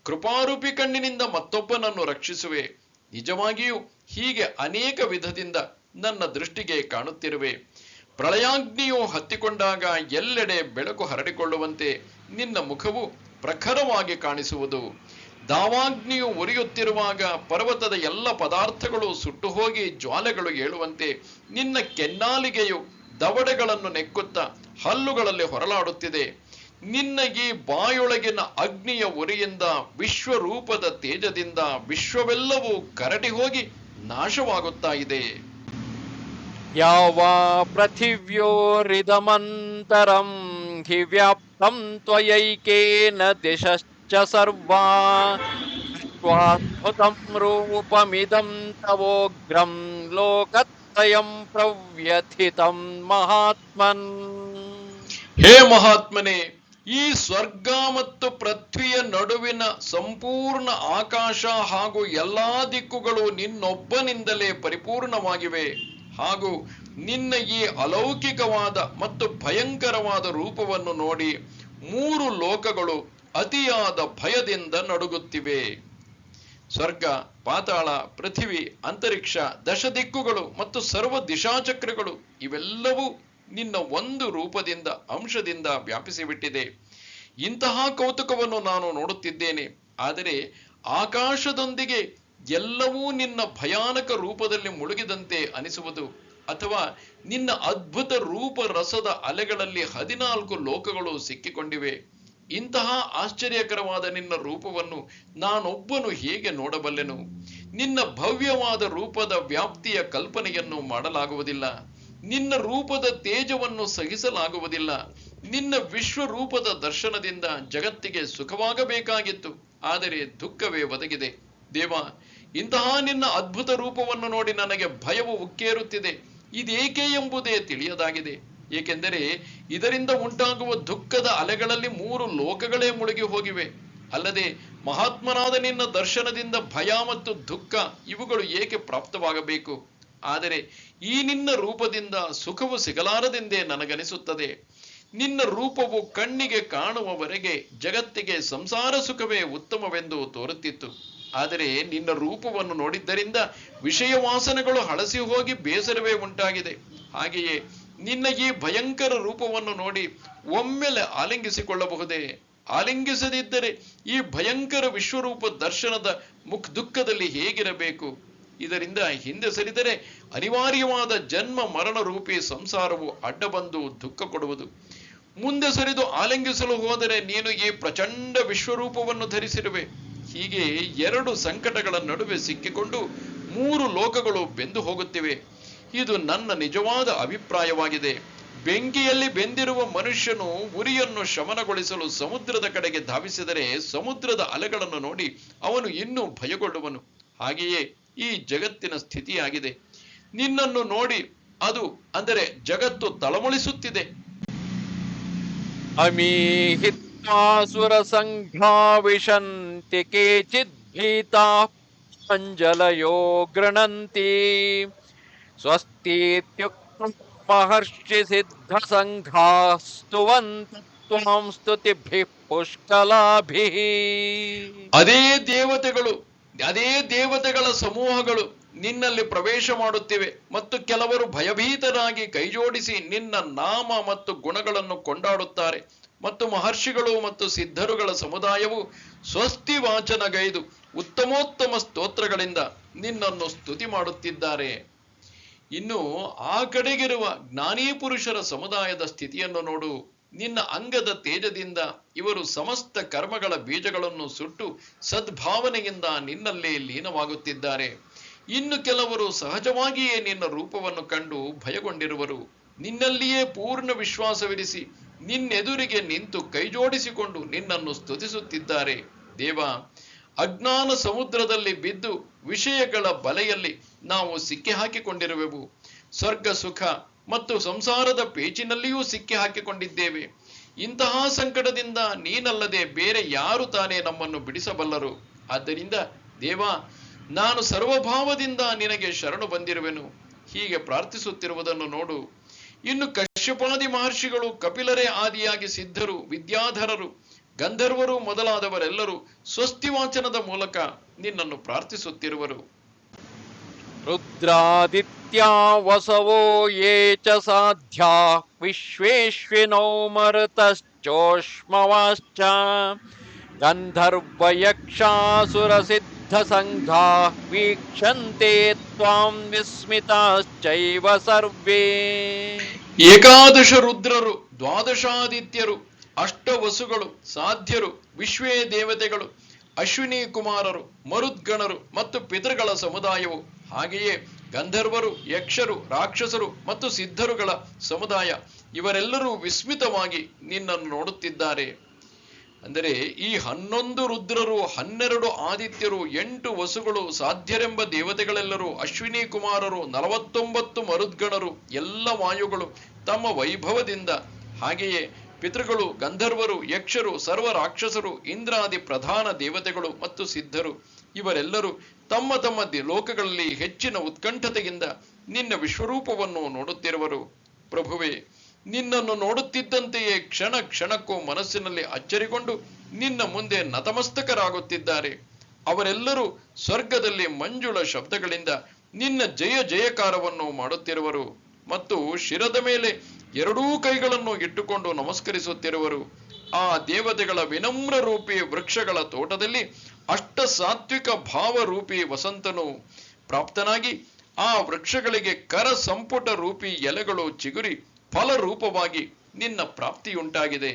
S1: ಕೃಪಾರೂಪಿ ಕಣ್ಣಿನಿಂದ ಮತ್ತೊಬ್ಬನನ್ನು ರಕ್ಷಿಸುವೆ. ನಿಜವಾಗಿಯೂ ಹೀಗೆ ಅನೇಕ ವಿಧದಿಂದ ನನ್ನ ದೃಷ್ಟಿಗೆ ಕಾಣುತ್ತಿರುವೆ. ಪ್ರಳಯಾಗ್ನಿಯು ಹತ್ತಿಕೊಂಡಾಗ ಎಲ್ಲೆಡೆ ಬೆಳಕು ಹರಡಿಕೊಳ್ಳುವಂತೆ ನಿನ್ನ ಮುಖವು ಪ್ರಖರವಾಗಿ ಕಾಣಿಸುವುದು. ದಾವಾಗ್ನಿಯು ಉರಿಯುತ್ತಿರುವಾಗ ಪರ್ವತದ ಎಲ್ಲ ಪದಾರ್ಥಗಳು ಸುಟ್ಟು ಹೋಗಿ ಜ್ವಾಲೆಗಳು ಏಳುವಂತೆ ನಿನ್ನ ಕೆನ್ನಾಲಿಗೆಯು ದವಡೆಗಳನ್ನು ನೆಕ್ಕುತ್ತಾ ಹಲ್ಲುಗಳಲ್ಲಿ ಹೊರಲಾಡುತ್ತಿದೆ. ನಿನ್ನ ಈ ಬಾಯೊಳಗಿನ ಅಗ್ನಿಯ ಉರಿಯಿಂದ, ವಿಶ್ವರೂಪದ ತೇಜದಿಂದ ವಿಶ್ವವೆಲ್ಲವೂ ಕರಡಿ ಹೋಗಿ ನಾಶವಾಗುತ್ತಾ ಇದೆ.
S2: ಯಾವ ಪೃಥಿವ್ಯೋರಿದಮಂತರಂ ಹಿ ವ್ಯಾಪ್ತಂ ತ್ವಯೈಕೇನ ದಿಶಶ್ಚ ಸರ್ವಾ ತ್ವಾದ್ಭುತಂ ರೂಪಮಿದಂ ತವೋಗ್ರಂ ಲೋಕತ್ರಯಂ ಪ್ರವ್ಯಥಿತಂ ಮಹಾತ್ಮನ್.
S1: ಹೇ ಮಹಾತ್ಮನೇ, ಈ ಸ್ವರ್ಗ ಮತ್ತು ಪೃಥ್ವಿಯ ನಡುವಿನ ಸಂಪೂರ್ಣ ಆಕಾಶ ಹಾಗೂ ಎಲ್ಲಾ ದಿಕ್ಕುಗಳು ನಿನ್ನೊಬ್ಬನಿಂದಲೇ ಪರಿಪೂರ್ಣವಾಗಿವೆ. ಹಾಗೂ ನಿನ್ನ ಈ ಅಲೌಕಿಕವಾದ ಮತ್ತು ಭಯಂಕರವಾದ ರೂಪವನ್ನು ನೋಡಿ 3 ಲೋಕಗಳು ಅತಿಯಾದ ಭಯದಿಂದ ನಡುಗುತ್ತಿವೆ. ಸ್ವರ್ಗ, ಪಾತಾಳ, ಪೃಥ್ವಿ, ಅಂತರಿಕ್ಷ, ದಶದಿಕ್ಕುಗಳು ಮತ್ತು ಸರ್ವ ದಿಶಾಚಕ್ರಗಳು ಇವೆಲ್ಲವೂ ನಿನ್ನ ಒಂದು ರೂಪದಿಂದ, ಅಂಶದಿಂದ ವ್ಯಾಪಿಸಿಬಿಟ್ಟಿದೆ. ಇಂತಹ ಕೌತುಕವನ್ನು ನಾನು ನೋಡುತ್ತಿದ್ದೇನೆ. ಆದರೆ ಆಕಾಶದೊಂದಿಗೆ ಎಲ್ಲವೂ ನಿನ್ನ ಭಯಾನಕ ರೂಪದಲ್ಲಿ ಮುಳುಗಿದಂತೆ ಅನಿಸುವುದು, ಅಥವಾ ನಿನ್ನ ಅದ್ಭುತ ರೂಪ ರಸದ ಅಲೆಗಳಲ್ಲಿ 14 ಲೋಕಗಳು ಸಿಕ್ಕಿಕೊಂಡಿವೆ. ಇಂತಹ ಆಶ್ಚರ್ಯಕರವಾದ ನಿನ್ನ ರೂಪವನ್ನು ನಾನೊಬ್ಬನು ಹೇಗೆ ನೋಡಬಲ್ಲೆನು? ನಿನ್ನ ಭವ್ಯವಾದ ರೂಪದ ವ್ಯಾಪ್ತಿಯ ಕಲ್ಪನೆಯನ್ನು ಮಾಡಲಾಗುವುದಿಲ್ಲ. ನಿನ್ನ ರೂಪದ ತೇಜವನ್ನು ಸಹಿಸಲಾಗುವುದಿಲ್ಲ. ನಿನ್ನ ವಿಶ್ವರೂಪದ ದರ್ಶನದಿಂದ ಜಗತ್ತಿಗೆ ಸುಖವಾಗಬೇಕಾಗಿತ್ತು, ಆದರೆ ದುಃಖವೇ ಒದಗಿದೆ. ದೇವ, ಇಂತಹ ನಿನ್ನ ಅದ್ಭುತ ರೂಪವನ್ನು ನೋಡಿ ನನಗೆ ಭಯವು ಉಕ್ಕೇರುತ್ತಿದೆ. ಇದೇಕೆ ಎಂಬುದೇ ತಿಳಿಯದಾಗಿದೆ. ಏಕೆಂದರೆ ಇದರಿಂದ ಉಂಟಾಗುವ ದುಃಖದ ಅಲೆಗಳಲ್ಲಿ 3 ಲೋಕಗಳೇ ಮುಳುಗಿ ಹೋಗಿವೆ. ಅಲ್ಲದೆ ಮಹಾತ್ಮನಾದ ನಿನ್ನ ದರ್ಶನದಿಂದ ಭಯ ಮತ್ತು ದುಃಖ ಇವುಗಳು ಏಕೆ ಪ್ರಾಪ್ತವಾಗಬೇಕು? ಆದರೆ ಈ ನಿನ್ನ ರೂಪದಿಂದ ಸುಖವು ಸಿಗಲಾರದೆಂದೇ ನನಗನಿಸುತ್ತದೆ. ನಿನ್ನ ರೂಪವು ಕಣ್ಣಿಗೆ ಕಾಣುವವರೆಗೆ ಜಗತ್ತಿಗೆ ಸಂಸಾರ ಸುಖವೇ ಉತ್ತಮವೆಂದು ತೋರುತ್ತಿತ್ತು. ಆದರೆ ನಿನ್ನ ರೂಪವನ್ನು ನೋಡಿದ್ದರಿಂದ ವಿಷಯ ವಾಸನೆಗಳು ಹಳಸಿ ಹೋಗಿ ಬೇಸರವೇ ಉಂಟಾಗಿದೆ. ಹಾಗೆಯೇ ನಿನ್ನ ಈ ಭಯಂಕರ ರೂಪವನ್ನು ನೋಡಿ ಒಮ್ಮೆಲೆ ಆಲಿಂಗಿಸಿಕೊಳ್ಳಬಹುದೇ? ಆಲಿಂಗಿಸದಿದ್ದರೆ ಈ ಭಯಂಕರ ವಿಶ್ವರೂಪ ದರ್ಶನದ ದುಃಖದಲ್ಲಿ ಹೇಗಿರಬೇಕು? ಇದರಿಂದ ಹಿಂದೆ ಸರಿದರೆ ಅನಿವಾರ್ಯವಾದ ಜನ್ಮ ಮರಣ ರೂಪಿ ಸಂಸಾರವು ಅಡ್ಡ ಬಂದು ದುಃಖ ಕೊಡುವುದು. ಮುಂದೆ ಸರಿದು ಆಲಿಂಗಿಸಲು ಹೋದರೆ ನೀನು ಈ ಪ್ರಚಂಡ ವಿಶ್ವರೂಪವನ್ನು ಧರಿಸಿರುವೆ. ಹೀಗೆ 2 ಸಂಕಟಗಳ ನಡುವೆ ಸಿಕ್ಕಿಕೊಂಡು 3 ಲೋಕಗಳು ಬೆಂದು ಹೋಗುತ್ತಿವೆ. ಇದು ನನ್ನ ನಿಜವಾದ ಅಭಿಪ್ರಾಯವಾಗಿದೆ. ಬೆಂಕಿಯಲ್ಲಿ ಬೆಂದಿರುವ ಮನುಷ್ಯನು ಉರಿಯನ್ನು ಶಮನಗೊಳಿಸಲು ಸಮುದ್ರದ ಕಡೆಗೆ ಧಾವಿಸಿದರೆ ಸಮುದ್ರದ ಅಲೆಗಳನ್ನು ನೋಡಿ ಅವನು ಇನ್ನೂ ಭಯಗೊಳ್ಳುವನು. ಹಾಗೆಯೇ ಈ ಜಗತ್ತಿನ ಸ್ಥಿತಿಯಾಗಿದೆ. ನಿನ್ನನ್ನು ನೋಡಿ ಅದು ಅಂದರೆ ಜಗತ್ತು ತಳಮಳಿಸುತ್ತಿದೆ.
S2: ಅಮೀಹಿತ್ವಾಸುರ ಸಂಘಾ ವಿಶಂತಿ ಕೇಚಿದ್ ಭೀತಾ ಅಂಜಲಯೋ ಗೃಣಂತಿ ಸ್ವಸ್ತೀತ್ಯುಕ್ತಂ ಮಹರ್ಷಿ ಸಿದ್ಧ ಸಂಘಾ ಸ್ತುವಂತ ತ್ವಾಂ ಸ್ತುತಿಭಿಃ ಪುಷ್ಕಲಾಭಿಃ.
S1: ಅದೇ ದೇವತೆಗಳ ಸಮೂಹಗಳು ನಿನ್ನಲ್ಲಿ ಪ್ರವೇಶ ಮಾಡುತ್ತಿವೆ ಮತ್ತು ಕೆಲವರು ಭಯಭೀತರಾಗಿ ಕೈಜೋಡಿಸಿ ನಿನ್ನ ನಾಮ ಮತ್ತು ಗುಣಗಳನ್ನು ಕೊಂಡಾಡುತ್ತಾರೆ. ಮತ್ತು ಮಹರ್ಷಿಗಳು ಮತ್ತು ಸಿದ್ಧರುಗಳ ಸಮುದಾಯವು ಸ್ವಸ್ತಿ ವಾಚನಗೈದು ಉತ್ತಮೋತ್ತಮ ಸ್ತೋತ್ರಗಳಿಂದ ನಿನ್ನನ್ನು ಸ್ತುತಿ ಮಾಡುತ್ತಿದ್ದಾರೆ. ಇನ್ನು ಆ ಕಡೆಗಿರುವ ಜ್ಞಾನೀ ಪುರುಷರ ಸಮುದಾಯದ ಸ್ಥಿತಿಯನ್ನು ನೋಡು. ನಿನ್ನ ಅಂಗದ ತೇಜದಿಂದ ಇವರು ಸಮಸ್ತ ಕರ್ಮಗಳ ಬೀಜಗಳನ್ನು ಸುಟ್ಟು ಸದ್ಭಾವನೆಯಿಂದ ನಿನ್ನಲ್ಲೇ ಲೀನವಾಗುತ್ತಿದ್ದಾರೆ. ಇನ್ನು ಕೆಲವರು ಸಹಜವಾಗಿಯೇ ನಿನ್ನ ರೂಪವನ್ನು ಕಂಡು ಭಯಗೊಂಡಿರುವರು. ನಿನ್ನಲ್ಲಿಯೇ ಪೂರ್ಣ ವಿಶ್ವಾಸವಿರಿಸಿ ನಿನ್ನೆದುರಿಗೆ ನಿಂತು ಕೈಜೋಡಿಸಿಕೊಂಡು ನಿನ್ನನ್ನು ಸ್ತುತಿಸುತ್ತಿದ್ದಾರೆ. ದೇವ, ಅಜ್ಞಾನ ಸಮುದ್ರದಲ್ಲಿ ಬಿದ್ದು ವಿಷಯಗಳ ಬಲೆಯಲ್ಲಿ ನಾವು ಸಿಕ್ಕಿ ಹಾಕಿಕೊಂಡಿರುವೆವು. ಸ್ವರ್ಗ ಸುಖ ಮತ್ತು ಸಂಸಾರದ ಪೇಚಿನಲ್ಲಿಯೂ ಸಿಕ್ಕಿ ಹಾಕಿಕೊಂಡಿದ್ದೇವೆ. ಇಂತಹ ಸಂಕಟದಿಂದ ನೀನಲ್ಲದೆ ಬೇರೆ ಯಾರು ತಾನೇ ನಮ್ಮನ್ನು ಬಿಡಿಸಬಲ್ಲರು? ಆದ್ದರಿಂದ ದೇವ, ನಾನು ಸರ್ವಭಾವದಿಂದ ನಿನಗೆ ಶರಣು ಬಂದಿರುವೆನು. ಹೀಗೆ ಪ್ರಾರ್ಥಿಸುತ್ತಿರುವುದನ್ನು ನೋಡು. ಇನ್ನು ಕಶ್ಯಪಾದಿ ಮಹರ್ಷಿಗಳು, ಕಪಿಲರೇ ಆದಿಯಾಗಿ ಸಿದ್ಧರು, ವಿದ್ಯಾಧರರು, ಗಂಧರ್ವರು ಮೊದಲಾದವರೆಲ್ಲರೂ ಸ್ವಸ್ತಿವಾಚನದ ಮೂಲಕ ನಿನ್ನನ್ನು ಪ್ರಾರ್ಥಿಸುತ್ತಿರುವರು.
S2: ರುದ್ರಾದಿತ್ಯಾ ವಸವೋ ಯೇ ಚ ಸಾಧ್ಯಾ ವಿಶ್ವೇಶ್ವಿನೋ ಮರುತಶ್ಚೋಷ್ಮವಾಶ್ಚ ಗಂಧರ್ವಯಕ್ಷಾಸುರ ಸಿದ್ಧ ಸಂಘಾ ವೀಕ್ಷಂತೆ ತ್ವಾಂ ವಿಸ್ಮಿತಾಶ್ಚೈವ ಸರ್ವೇ.
S1: 11 ರುದ್ರರು, 12 ಅಷ್ಟವಸುಗಳು, ಸಾಧ್ಯರು, ವಿಶ್ವೇ ದೇವತೆಗಳು, ಅಶ್ವಿನಿ ಕುಮಾರರು, ಮರುದ್ಗಣರು ಮತ್ತು ಪಿತೃಗಳ ಸಮುದಾಯವು, ಹಾಗೆಯೇ ಗಂಧರ್ವರು, ಯಕ್ಷರು, ರಾಕ್ಷಸರು ಮತ್ತು ಸಿದ್ಧರುಗಳ ಸಮುದಾಯ ಇವರೆಲ್ಲರೂ ವಿಸ್ಮಿತವಾಗಿ ನಿನ್ನನ್ನು ನೋಡುತ್ತಿದ್ದಾರೆ. ಅಂದರೆ ಈ 11 ರುದ್ರರು, 12 ಆದಿತ್ಯರು, 8 ವಸುಗಳು, ಸಾಧ್ಯರೆಂಬ ದೇವತೆಗಳೆಲ್ಲರೂ, ಅಶ್ವಿನಿ ಕುಮಾರರು, 49 ಮರುದ್ಗಣರು, ಎಲ್ಲ ವಾಯುಗಳು ತಮ್ಮ ವೈಭವದಿಂದ, ಹಾಗೆಯೇ ಪಿತೃಗಳು, ಗಂಧರ್ವರು, ಯಕ್ಷರು, ಸರ್ವ ರಾಕ್ಷಸರು, ಇಂದ್ರಾದಿ ಪ್ರಧಾನ ದೇವತೆಗಳು ಮತ್ತು ಸಿದ್ಧರು ಇವರೆಲ್ಲರೂ ತಮ್ಮ ತಮ್ಮ ಲೋಕಗಳಲ್ಲಿ ಹೆಚ್ಚಿನ ಉತ್ಕಂಠತೆಯಿಂದ ನಿನ್ನ ವಿಶ್ವರೂಪವನ್ನು ನೋಡುತ್ತಿರುವರು. ಪ್ರಭುವೇ, ನಿನ್ನನ್ನು ನೋಡುತ್ತಿದ್ದಂತೆಯೇ ಕ್ಷಣ ಕ್ಷಣಕ್ಕೂ ಮನಸ್ಸಿನಲ್ಲಿ ಅಚ್ಚರಿಗೊಂಡು ನಿನ್ನ ಮುಂದೆ ನತಮಸ್ತಕರಾಗುತ್ತಿದ್ದಾರೆ. ಅವರೆಲ್ಲರೂ ಸ್ವರ್ಗದಲ್ಲಿ ಮಂಜುಳ ಶಬ್ದಗಳಿಂದ ನಿನ್ನ ಜಯ ಜಯಕಾರವನ್ನು ಮಾಡುತ್ತಿರುವರು ಮತ್ತು ಶಿರದ ಮೇಲೆ 2 ಕೈಗಳನ್ನು ಇಟ್ಟುಕೊಂಡು ನಮಸ್ಕರಿಸುತ್ತಿರುವರು. ಆ ದೇವತೆಗಳ ವಿನಮ್ರ ರೂಪಿ ವೃಕ್ಷಗಳ ತೋಟದಲ್ಲಿ ಅಷ್ಟ ಸಾತ್ವಿಕ ಭಾವರೂಪಿ ವಸಂತನು ಪ್ರಾಪ್ತನಾಗಿ ಆ ವೃಕ್ಷಗಳಿಗೆ ಕರ ಸಂಪುಟ ರೂಪಿ ಎಲೆಗಳು ಚಿಗುರಿ ಫಲರೂಪವಾಗಿ ನಿನ್ನ ಪ್ರಾಪ್ತಿಯುಂಟಾಗಿದೆ.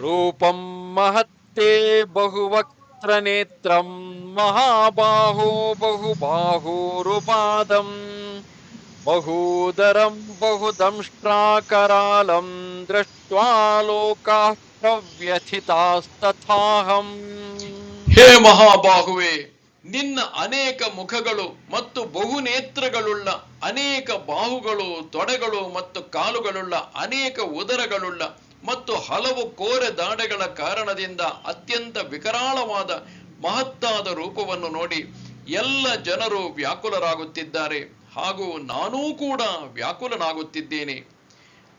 S2: ರೂಪಂ ಮಹತ್ತೇ ಬಹುವಕ್ತ್ರ ನೇತ್ರಂ ಮಹಾಬಾಹೋ ಬಹುಬಾಹೂರುಪಾದಂ ಬಹೂದರಂ ಬಹುದಂಷ್ಟ್ರಾಕರಾಲಂ ದೃಷ್ಟ್ವಾ ಲೋಕಾಃ ಪ್ರವ್ಯಥಿತಾಸ್ತಥಾಹಂ.
S1: ಹೇ ಮಹಾಬಾಹುವೆ, ನಿನ್ನ ಅನೇಕ ಮುಖಗಳು ಮತ್ತು ಬಹುನೇತ್ರಗಳುಳ್ಳ ಅನೇಕ ಬಾಹುಗಳು, ತೊಡೆಗಳು ಮತ್ತು ಕಾಲುಗಳುಳ್ಳ ಅನೇಕ ಉದರಗಳುಳ್ಳ ಮತ್ತು ಹಲವು ಕೋರೆ ದಾಡೆಗಳ ಕಾರಣದಿಂದ ಅತ್ಯಂತ ವಿಕರಾಳವಾದ ಮಹತ್ತಾದ ರೂಪವನ್ನು ನೋಡಿ ಎಲ್ಲ ಜನರು ವ್ಯಾಕುಲರಾಗುತ್ತಿದ್ದಾರೆ, ಹಾಗೂ ನಾನೂ ಕೂಡ ವ್ಯಾಕುಲನಾಗುತ್ತಿದ್ದೇನೆ.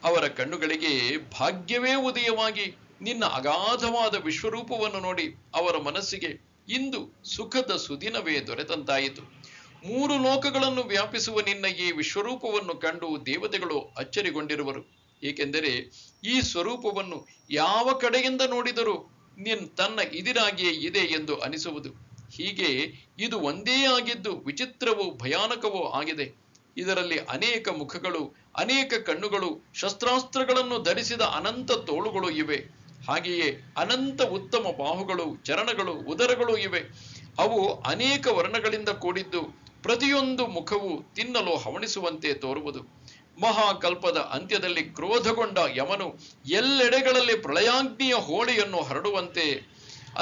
S1: ಅವರ ಕಣ್ಣುಗಳಿಗೆ ಭಾಗ್ಯವೇ ಉದಯವಾಗಿ ನಿನ್ನ ಅಗಾಧವಾದ ವಿಶ್ವರೂಪವನ್ನು ನೋಡಿ ಅವರ ಮನಸ್ಸಿಗೆ ಇಂದು ಸುಖದ ಸುದಿನವೇ ದೊರೆತಂತಾಯಿತು. 3 ಲೋಕಗಳನ್ನು ವ್ಯಾಪಿಸುವ ನಿನ್ನ ಈ ವಿಶ್ವರೂಪವನ್ನು ಕಂಡು ದೇವತೆಗಳು ಅಚ್ಚರಿಗೊಂಡಿರುವರು. ಏಕೆಂದರೆ ಈ ಸ್ವರೂಪವನ್ನು ಯಾವ ಕಡೆಯಿಂದ ನೋಡಿದರೂ ತನ್ನ ಇದಿರಾಗಿಯೇ ಇದೆ ಎಂದು ಅನಿಸುವುದು. ಹೀಗೆ ಇದು ಒಂದೇ ಆಗಿದ್ದು ವಿಚಿತ್ರವೂ ಭಯಾನಕವೂ ಆಗಿದೆ. ಇದರಲ್ಲಿ ಅನೇಕ ಮುಖಗಳು, ಅನೇಕ ಕಣ್ಣುಗಳು, ಶಸ್ತ್ರಾಸ್ತ್ರಗಳನ್ನು ಧರಿಸಿದ ಅನಂತ ತೋಳುಗಳು ಇವೆ. ಹಾಗೆಯೇ ಅನಂತ ಉತ್ತಮ ಬಾಹುಗಳು, ಚರಣಗಳು, ಉದರಗಳು ಇವೆ. ಅವು ಅನೇಕ ವರ್ಣಗಳಿಂದ ಕೂಡಿದ್ದು ಪ್ರತಿಯೊಂದು ಮುಖವು ತಿನ್ನಲು ಹವಣಿಸುವಂತೆ ತೋರುವುದು. ಮಹಾಕಲ್ಪದ ಅಂತ್ಯದಲ್ಲಿ ಕ್ರೋಧಗೊಂಡ ಯಮನು ಎಲ್ಲೆಡೆಗಳಲ್ಲಿ ಪ್ರಳಯಾಗ್ನಿಯ ಹೋಳಿಯನ್ನು ಹರಡುವಂತೆ,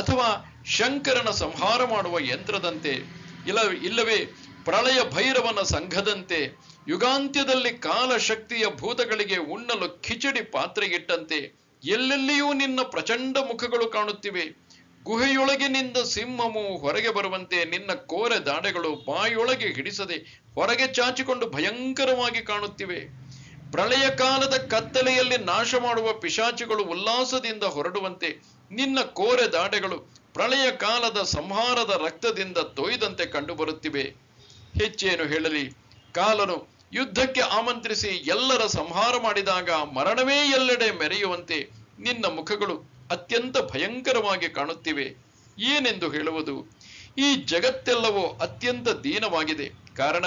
S1: ಅಥವಾ ಶಂಕರನ ಸಂಹಾರ ಮಾಡುವ ಯಂತ್ರದಂತೆ, ಇಲ್ಲವೇ ಪ್ರಳಯ ಭೈರವನ ಸಂಘದಂತೆ, ಯುಗಾಂತ್ಯದಲ್ಲಿ ಕಾಲಶಕ್ತಿಯ ಭೂತಗಳಿಗೆ ಉಣ್ಣಲು ಕಿಚಡಿ ಪಾತ್ರೆಗಿಟ್ಟಂತೆ ಎಲ್ಲೆಲ್ಲಿಯೂ ನಿನ್ನ ಪ್ರಚಂಡ ಮುಖಗಳು ಕಾಣುತ್ತಿವೆ. ಗುಹೆಯೊಳಗಿನಿಂದ ಸಿಂಹವು ಹೊರಗೆ ಬರುವಂತೆ ನಿನ್ನ ಕೋರೆ ದಾಡೆಗಳು ಬಾಯೊಳಗೆ ಹಿಡಿಸದೆ ಹೊರಗೆ ಚಾಚಿಕೊಂಡು ಭಯಂಕರವಾಗಿ ಕಾಣುತ್ತಿವೆ. ಪ್ರಳಯ ಕಾಲದ ಕತ್ತಲೆಯಲ್ಲಿ ನಾಶ ಮಾಡುವ ಪಿಶಾಚಿಗಳು ಉಲ್ಲಾಸದಿಂದ ಹೊರಡುವಂತೆ ನಿನ್ನ ಕೋರೆ ದಾಡೆಗಳು ಪ್ರಳಯ ಕಾಲದ ಸಂಹಾರದ ರಕ್ತದಿಂದ ತೊಯ್ದಂತೆ ಕಂಡುಬರುತ್ತಿವೆ. ಹೆಚ್ಚೇನು ಹೇಳಲಿ, ಕಾಲನು ಯುದ್ಧಕ್ಕೆ ಆಮಂತ್ರಿಸಿ ಎಲ್ಲರ ಸಂಹಾರ ಮಾಡಿದಾಗ ಮರಣವೇ ಎಲ್ಲೆಡೆ ಮೆರೆಯುವಂತೆ ನಿನ್ನ ಮುಖಗಳು ಅತ್ಯಂತ ಭಯಂಕರವಾಗಿ ಕಾಣುತ್ತಿವೆ. ಏನೆಂದು ಹೇಳುವುದು? ಈ ಜಗತ್ತೆಲ್ಲವೂ ಅತ್ಯಂತ ದೀನವಾಗಿದೆ. ಕಾರಣ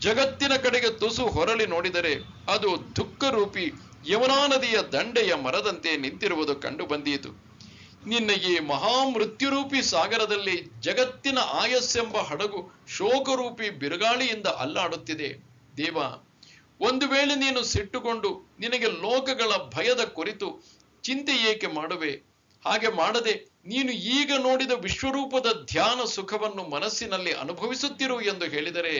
S1: ಜಗತ್ತಿನ ಕಡೆಗೆ ತುಸು ಹೊರಳಿ ನೋಡಿದರೆ ಅದು ದುಃಖರೂಪಿ ಯಮುನಾ ನದಿಯ ದಂಡೆಯ ಮರದಂತೆ ನಿಂತಿರುವುದು ಕಂಡು ಬಂದೀತು. ನಿನ್ನ ಈ ಮಹಾಮೃತ್ಯುರೂಪಿ ಸಾಗರದಲ್ಲಿ ಜಗತ್ತಿನ ಆಯಸ್ಸೆಂಬ ಹಡಗು ಶೋಕರೂಪಿ ಬಿರುಗಾಳಿಯಿಂದ ಅಲ್ಲಾಡುತ್ತಿದೆ. ದೇವ, ಒಂದು ವೇಳೆ ನೀನು ಸಿಟ್ಟುಕೊಂಡು ನಿನಗೆ ಲೋಕಗಳ ಭಯದ ಕುರಿತು ಚಿಂತೆ ಏಕೆ ಮಾಡುವೆ? ಹಾಗೆ ಮಾಡದೆ ನೀನು ಈಗ ನೋಡಿದ ವಿಶ್ವರೂಪದ ಧ್ಯಾನ ಸುಖವನ್ನು ಮನಸ್ಸಿನಲ್ಲಿ ಅನುಭವಿಸುತ್ತಿರು ಎಂದು ಹೇಳಿದರೆ,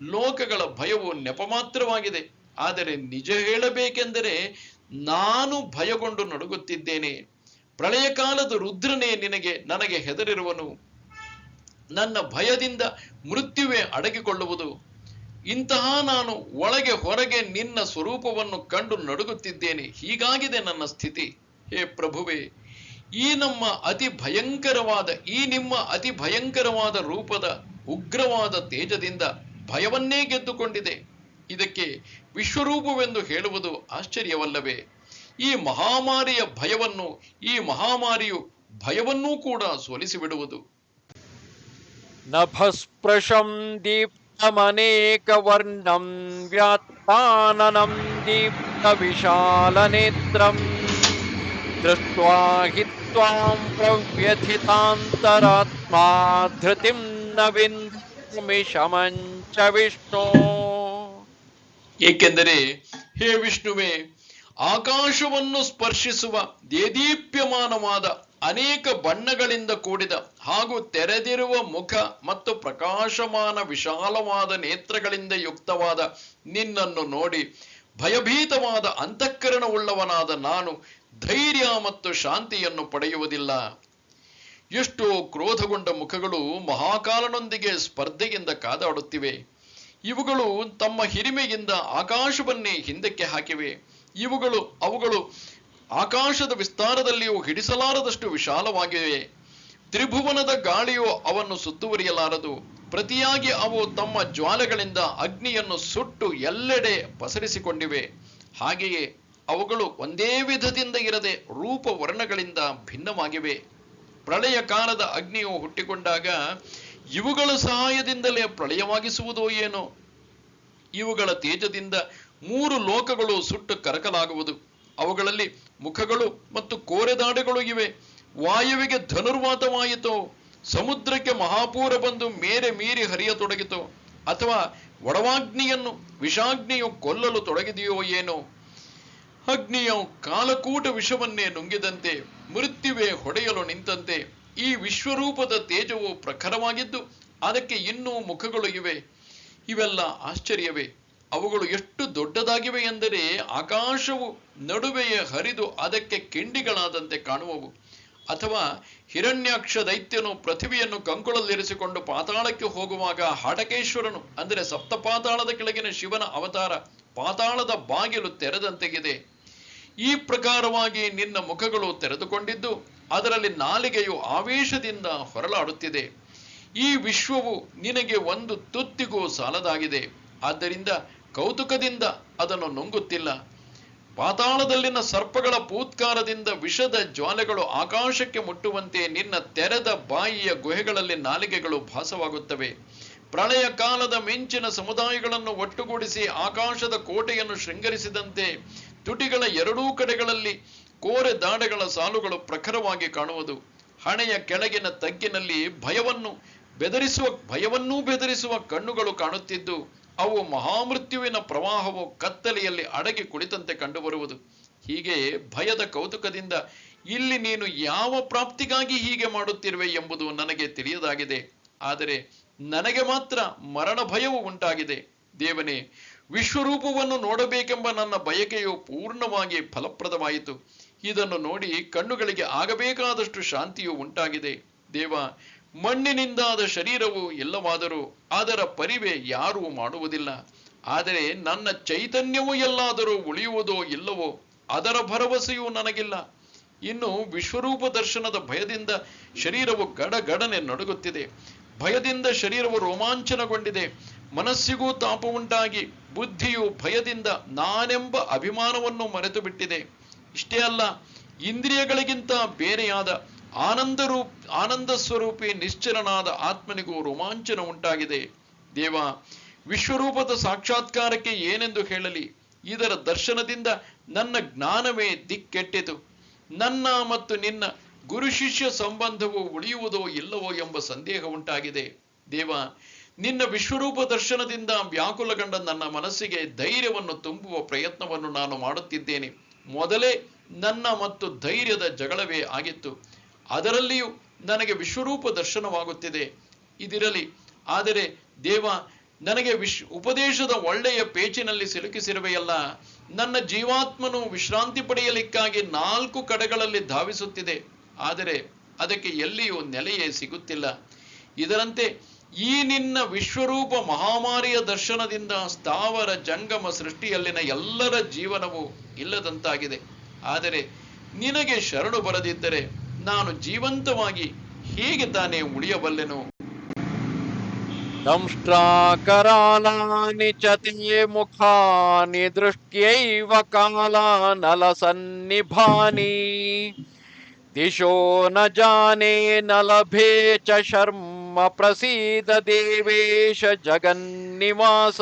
S1: ಲೋಕಗಳ ಭಯವು ನೆಪ ಮಾತ್ರವಾಗಿದೆ. ಆದರೆ ನಿಜ ಹೇಳಬೇಕೆಂದರೆ ನಾನು ಭಯಗೊಂಡು ನಡುಗುತ್ತಿದ್ದೇನೆ. ಪ್ರಳಯ ಕಾಲದ ರುದ್ರನೇ ನನಗೆ ಹೆದರಿರುವನು. ನನ್ನ ಭಯದಿಂದ ಮೃತ್ಯುವೇ ಅಡಗಿಕೊಳ್ಳುವುದು. ಇಂತಹ ನಾನು ಒಳಗೆ ಹೊರಗೆ ನಿನ್ನ ಸ್ವರೂಪವನ್ನು ಕಂಡು ನಡುಗುತ್ತಿದ್ದೇನೆ. ಹೀಗಾಗಿದೆ ನನ್ನ ಸ್ಥಿತಿ. ಹೇ ಪ್ರಭುವೇ, ಈ ನಿಮ್ಮ ಅತಿ ಭಯಂಕರವಾದ ರೂಪದ ಉಗ್ರವಾದ ತೇಜದಿಂದ ಭಯವನ್ನೇ ಗೆದ್ದುಕೊಂಡಿದೆ. ಇದಕ್ಕೆ ವಿಶ್ವರೂಪವೆಂದು ಹೇಳುವುದು ಆಶ್ಚರ್ಯವಲ್ಲವೇ? ಈ ಮಹಾಮಾರಿಯ ಈ ಮಹಾಮಾರಿಯು ಭಯವನ್ನೂ ಕೂಡ ಸೋಲಿಸಿಬಿಡುವುದು.
S2: ನಭಸ್ಪೃಶಂ ದೀಪ್ತಮನೇಕ ವರ್ಣಂ ವ್ಯಾತ್ಥಾನನಂ ದೀಪ್ತ ವಿಶಾಲ ನೇತ್ರಂ ದೃಷ್ಟ್ವಾ ಹಿ ತ್ವಾಂ ಪ್ರವ್ಯಥಿತಾಂತರಾತ್ಮಾ ಧೃತಿಂ ನ ವಿಂಧಮಿ ಶಮಂ ಚ ವಿಷ್ಣೋ.
S1: ಏಕೆಂದರೆ ಹೇ ವಿಷ್ಣುವೇ, ಆಕಾಶವನ್ನು ಸ್ಪರ್ಶಿಸುವ ದೇದೀಪ್ಯಮಾನವಾದ ಅನೇಕ ಬಣ್ಣಗಳಿಂದ ಕೂಡಿದ ಹಾಗೂ ತೆರೆದಿರುವ ಮುಖ ಮತ್ತು ಪ್ರಕಾಶಮಾನ ವಿಶಾಲವಾದ ನೇತ್ರಗಳಿಂದ ಯುಕ್ತವಾದ ನಿನ್ನನ್ನು ನೋಡಿ ಭಯಭೀತವಾದ ಅಂತಃಕರಣವುಳ್ಳವನಾದ ನಾನು ಧೈರ್ಯ ಮತ್ತು ಶಾಂತಿಯನ್ನು ಪಡೆಯುವುದಿಲ್ಲ. ಎಷ್ಟೋ ಕ್ರೋಧಗೊಂಡ ಮುಖಗಳು ಮಹಾಕಾಲನೊಂದಿಗೆ ಸ್ಪರ್ಧೆಯಿಂದ ಕಾದಾಡುತ್ತಿವೆ. ಇವುಗಳು ತಮ್ಮ ಹಿರಿಮೆಯಿಂದ ಆಕಾಶವನ್ನೇ ಹಿಂದಕ್ಕೆ ಹಾಕಿವೆ. ಅವುಗಳು ಆಕಾಶದ ವಿಸ್ತಾರದಲ್ಲಿಯೂ ಹಿಡಿಸಲಾರದಷ್ಟು ವಿಶಾಲವಾಗಿವೆ. ತ್ರಿಭುವನದ ಗಾಳಿಯು ಅವನ್ನು ಸುತ್ತುವರಿಯಲಾರದು. ಪ್ರತಿಯಾಗಿ ಅವು ತಮ್ಮ ಜ್ವಾಲೆಗಳಿಂದ ಅಗ್ನಿಯನ್ನು ಸುಟ್ಟು ಎಲ್ಲೆಡೆ ಪಸರಿಸಿಕೊಂಡಿವೆ. ಹಾಗೆಯೇ ಅವುಗಳು ಒಂದೇ ವಿಧದಿಂದ ಇರದೆ ರೂಪ ವರ್ಣಗಳಿಂದ ಭಿನ್ನವಾಗಿವೆ. ಪ್ರಳಯ ಕಾಲದ ಅಗ್ನಿಯು ಹುಟ್ಟಿಕೊಂಡಾಗ ಇವುಗಳ ಸಹಾಯದಿಂದಲೇ ಪ್ರಳಯವಾಗಿಸುವುದೋ ಏನೋ. ಇವುಗಳ ತೇಜದಿಂದ 3 ಲೋಕಗಳು ಸುಟ್ಟು ಕರಕಲಾಗುವುದು. ಅವುಗಳಲ್ಲಿ ಮುಖಗಳು ಮತ್ತು ಕೋರೆದಾಡೆಗಳು ಇವೆ. ವಾಯುವಿಗೆ ಧನುರ್ವಾತವಾಯಿತೋ, ಸಮುದ್ರಕ್ಕೆ ಮಹಾಪೂರ ಬಂದು ಮೇರೆ ಮೀರಿ ಹರಿಯತೊಡಗಿತೋ, ಅಥವಾ ಒಡವಾಗ್ನಿಯನ್ನು ವಿಷಾಗ್ನಿಯು ಕೊಲ್ಲಲು ತೊಡಗಿದೆಯೋ ಏನೋ. ಅಗ್ನಿಯು ಕಾಲಕೂಟ ವಿಷವನ್ನೇ ನುಂಗಿದಂತೆ, ಮೃತ್ಯುವೆ ಹೊಡೆಯಲು ನಿಂತಂತೆ ಈ ವಿಶ್ವರೂಪದ ತೇಜವು ಪ್ರಖರವಾಗಿದ್ದು ಅದಕ್ಕೆ ಇನ್ನೂ ಮುಖಗಳು ಇವೆ. ಇವೆಲ್ಲ ಆಶ್ಚರ್ಯವೇ. ಅವುಗಳು ಎಷ್ಟು ದೊಡ್ಡದಾಗಿವೆ ಎಂದರೆ ಆಕಾಶವು ನಡುವೆಯೇ ಹರಿದು ಅದಕ್ಕೆ ಕಿಂಡಿಗಳಾದಂತೆ ಕಾಣುವವು. ಅಥವಾ ಹಿರಣ್ಯಾಕ್ಷ ದೈತ್ಯನು ಪೃಥ್ವಿಯನ್ನು ಕಂಕುಳಲ್ಲಿರಿಸಿಕೊಂಡು ಪಾತಾಳಕ್ಕೆ ಹೋಗುವಾಗ ಹಾಟಕೇಶ್ವರನು ಅಂದರೆ ಸಪ್ತಪಾತಾಳದ ಕೆಳಗಿನ ಶಿವನ ಅವತಾರ ಪಾತಾಳದ ಬಾಗಿಲು ತೆರೆದಂತೆಗಿದೆ. ಈ ಪ್ರಕಾರವಾಗಿ ನಿನ್ನ ಮುಖಗಳು ತೆರೆದುಕೊಂಡಿದ್ದು ಅದರಲ್ಲಿ ನಾಲಿಗೆಯು ಆವೇಶದಿಂದ ಹೊರಲಾಡುತ್ತಿದೆ. ಈ ವಿಶ್ವವು ನಿನಗೆ ಒಂದು ತುತ್ತಿಗೂ ಸಾಲದಾಗಿದೆ. ಆದ್ದರಿಂದ ಕೌತುಕದಿಂದ ಅದನ್ನು ನುಂಗುತ್ತಿಲ್ಲ. ಪಾತಾಳದಲ್ಲಿನ ಸರ್ಪಗಳ ಪೂತ್ಕಾರದಿಂದ ವಿಷದ ಜ್ವಾಲೆಗಳು ಆಕಾಶಕ್ಕೆ ಮುಟ್ಟುವಂತೆ ನಿನ್ನ ತೆರೆದ ಬಾಯಿಯ ಗುಹೆಗಳಲ್ಲಿ ನಾಲಿಗೆಗಳು ಭಾಸವಾಗುತ್ತವೆ. ಪ್ರಳಯ ಕಾಲದ ಮಿಂಚಿನ ಸಮುದಾಯಗಳನ್ನು ಒಟ್ಟುಗೂಡಿಸಿ ಆಕಾಶದ ಕೋಟೆಯನ್ನು ಶೃಂಗರಿಸಿದಂತೆ ತುಟಿಗಳ ಎರಡೂ ಕಡೆಗಳಲ್ಲಿ ಕೋರೆ ದಾಡೆಗಳ ಸಾಲುಗಳು ಪ್ರಖರವಾಗಿ ಕಾಣುವುದು. ಹಣೆಯ ಕೆಳಗಿನ ತಗ್ಗಿನಲ್ಲಿ ಭಯವನ್ನೂ ಬೆದರಿಸುವ ಕಣ್ಣುಗಳು ಕಾಣುತ್ತಿದ್ದು ಅವು ಮಹಾಮೃತ್ಯುವಿನ ಪ್ರವಾಹವು ಕತ್ತಲೆಯಲ್ಲಿ ಅಡಗಿ ಕುಳಿತಂತೆ ಕಂಡುಬರುವುದು. ಹೀಗೆ ಭಯದ ಕೌತುಕದಿಂದ ಇಲ್ಲಿ ನೀನು ಯಾವ ಪ್ರಾಪ್ತಿಗಾಗಿ ಹೀಗೆ ಮಾಡುತ್ತಿರುವೆ ಎಂಬುದು ನನಗೆ ತಿಳಿಯದಾಗಿದೆ. ಆದರೆ ನನಗೆ ಮಾತ್ರ ಮರಣ ಭಯವು ಉಂಟಾಗಿದೆ. ದೇವನೇ, ವಿಶ್ವರೂಪವನ್ನು ನೋಡಬೇಕೆಂಬ ನನ್ನ ಬಯಕೆಯು ಪೂರ್ಣವಾಗಿ ಫಲಪ್ರದವಾಯಿತು. ಇದನ್ನು ನೋಡಿ ಕಣ್ಣುಗಳಿಗೆ ಆಗಬೇಕಾದಷ್ಟು ಶಾಂತಿಯು ಉಂಟಾಗಿದೆ. ದೇವ, ಮಣ್ಣಿನಿಂದಾದ ಶರೀರವು ಎಲ್ಲವಾದರೂ ಅದರ ಪರಿವೆ ಯಾರೂ ಮಾಡುವುದಿಲ್ಲ. ಆದರೆ ನನ್ನ ಚೈತನ್ಯವು ಎಲ್ಲಾದರೂ ಉಳಿಯುವುದೋ ಇಲ್ಲವೋ ಅದರ ಭರವಸೆಯೂ ನನಗಿಲ್ಲ. ಇನ್ನು ವಿಶ್ವರೂಪ ದರ್ಶನದ ಭಯದಿಂದ ಶರೀರವು ಗಡಗಡನೆ ನಡುಗುತ್ತಿದೆ. ಭಯದಿಂದ ಶರೀರವು ರೋಮಾಂಚನಗೊಂಡಿದೆ. ಮನಸ್ಸಿಗೂ ತಾಪ ಉಂಟಾಗಿ ಬುದ್ಧಿಯು ಭಯದಿಂದ ನಾನೆಂಬ ಅಭಿಮಾನವನ್ನು ಮರೆತು ಬಿಟ್ಟಿದೆ. ಇಷ್ಟೇ ಅಲ್ಲ, ಇಂದ್ರಿಯಗಳಿಗಿಂತ ಬೇರೆಯಾದ ಆನಂದ ಸ್ವರೂಪಿ ನಿಶ್ಚಲನಾದ ಆತ್ಮನಿಗೂ ರೋಮಾಂಚನ ಉಂಟಾಗಿದೆ. ದೇವ, ವಿಶ್ವರೂಪದ ಸಾಕ್ಷಾತ್ಕಾರಕ್ಕೆ ಏನೆಂದು ಹೇಳಲಿ? ಇದರ ದರ್ಶನದಿಂದ ನನ್ನ ಜ್ಞಾನವೇ ದಿಕ್ಕೆಟ್ಟಿತು. ನನ್ನ ಮತ್ತು ನಿನ್ನ ಗುರು ಶಿಷ್ಯ ಸಂಬಂಧವು ಉಳಿಯುವುದೋ ಇಲ್ಲವೋ ಎಂಬ ಸಂದೇಹ ಉಂಟಾಗಿದೆ. ದೇವ, ನಿನ್ನ ವಿಶ್ವರೂಪ ದರ್ಶನದಿಂದ ವ್ಯಾಕುಲಗೊಂಡ ನನ್ನ ಮನಸ್ಸಿಗೆ ಧೈರ್ಯವನ್ನು ತುಂಬುವ ಪ್ರಯತ್ನವನ್ನು ನಾನು ಮಾಡುತ್ತಿದ್ದೇನೆ. ಮೊದಲೇ ನನ್ನ ಮತ್ತು ಧೈರ್ಯದ ಜಗಳವೇ ಆಗಿತ್ತು. ಅದರಲ್ಲಿಯೂ ನನಗೆ ವಿಶ್ವರೂಪ ದರ್ಶನವಾಗುತ್ತಿದೆ. ಇದಿರಲಿ. ಆದರೆ ದೇವ, ನನಗೆ ಉಪದೇಶದ ಒಳ್ಳೆಯ ಪೇಚಿನಲ್ಲಿ ಸಿಲುಕಿಸಿರುವೆಯಲ್ಲ. ನನ್ನ ಜೀವಾತ್ಮನು ವಿಶ್ರಾಂತಿ ಪಡೆಯಲಿಕ್ಕಾಗಿ 4 ಕಡೆಗಳಲ್ಲಿ ಧಾವಿಸುತ್ತಿದೆ. ಆದರೆ ಅದಕ್ಕೆ ಎಲ್ಲಿಯೂ ನೆಲೆಯೇ ಸಿಗುತ್ತಿಲ್ಲ. ಇದರಂತೆ ಈ ನಿನ್ನ ವಿಶ್ವರೂಪ ಮಹಾಮಾರಿಯ ದರ್ಶನದಿಂದ ಸ್ಥಾವರ ಜಂಗಮ ಸೃಷ್ಟಿಯಲ್ಲಿನ ಎಲ್ಲರ ಜೀವನವು ಇಲ್ಲದಂತಾಗಿದೆ. ಆದರೆ ನಿನಗೆ ಶರಣು ಬರದಿದ್ದರೆ ನಾನು ಜೀವಂತವಾಗಿ ಹೇಗೆ ತಾನೇ ಉಳಿಯಬಲ್ಲೆನು?
S2: ದಂಷ್ಟ್ರಾಕರಾಲಾನಿ ಚ ತೇ ಮುಖಾನಿ ದೃಷ್ಟ್ಯೈವ ಕಾಲಾನಲ ಸನ್ನಿಭಾನಿ ದಿಶೋ ನ ಜಾನೇ ನ ಲಭೇ ಚ ಶರ್ಮ ಪ್ರಸೀದ ದೇವೇಶ ಜಗನ್ನಿವಾಸ.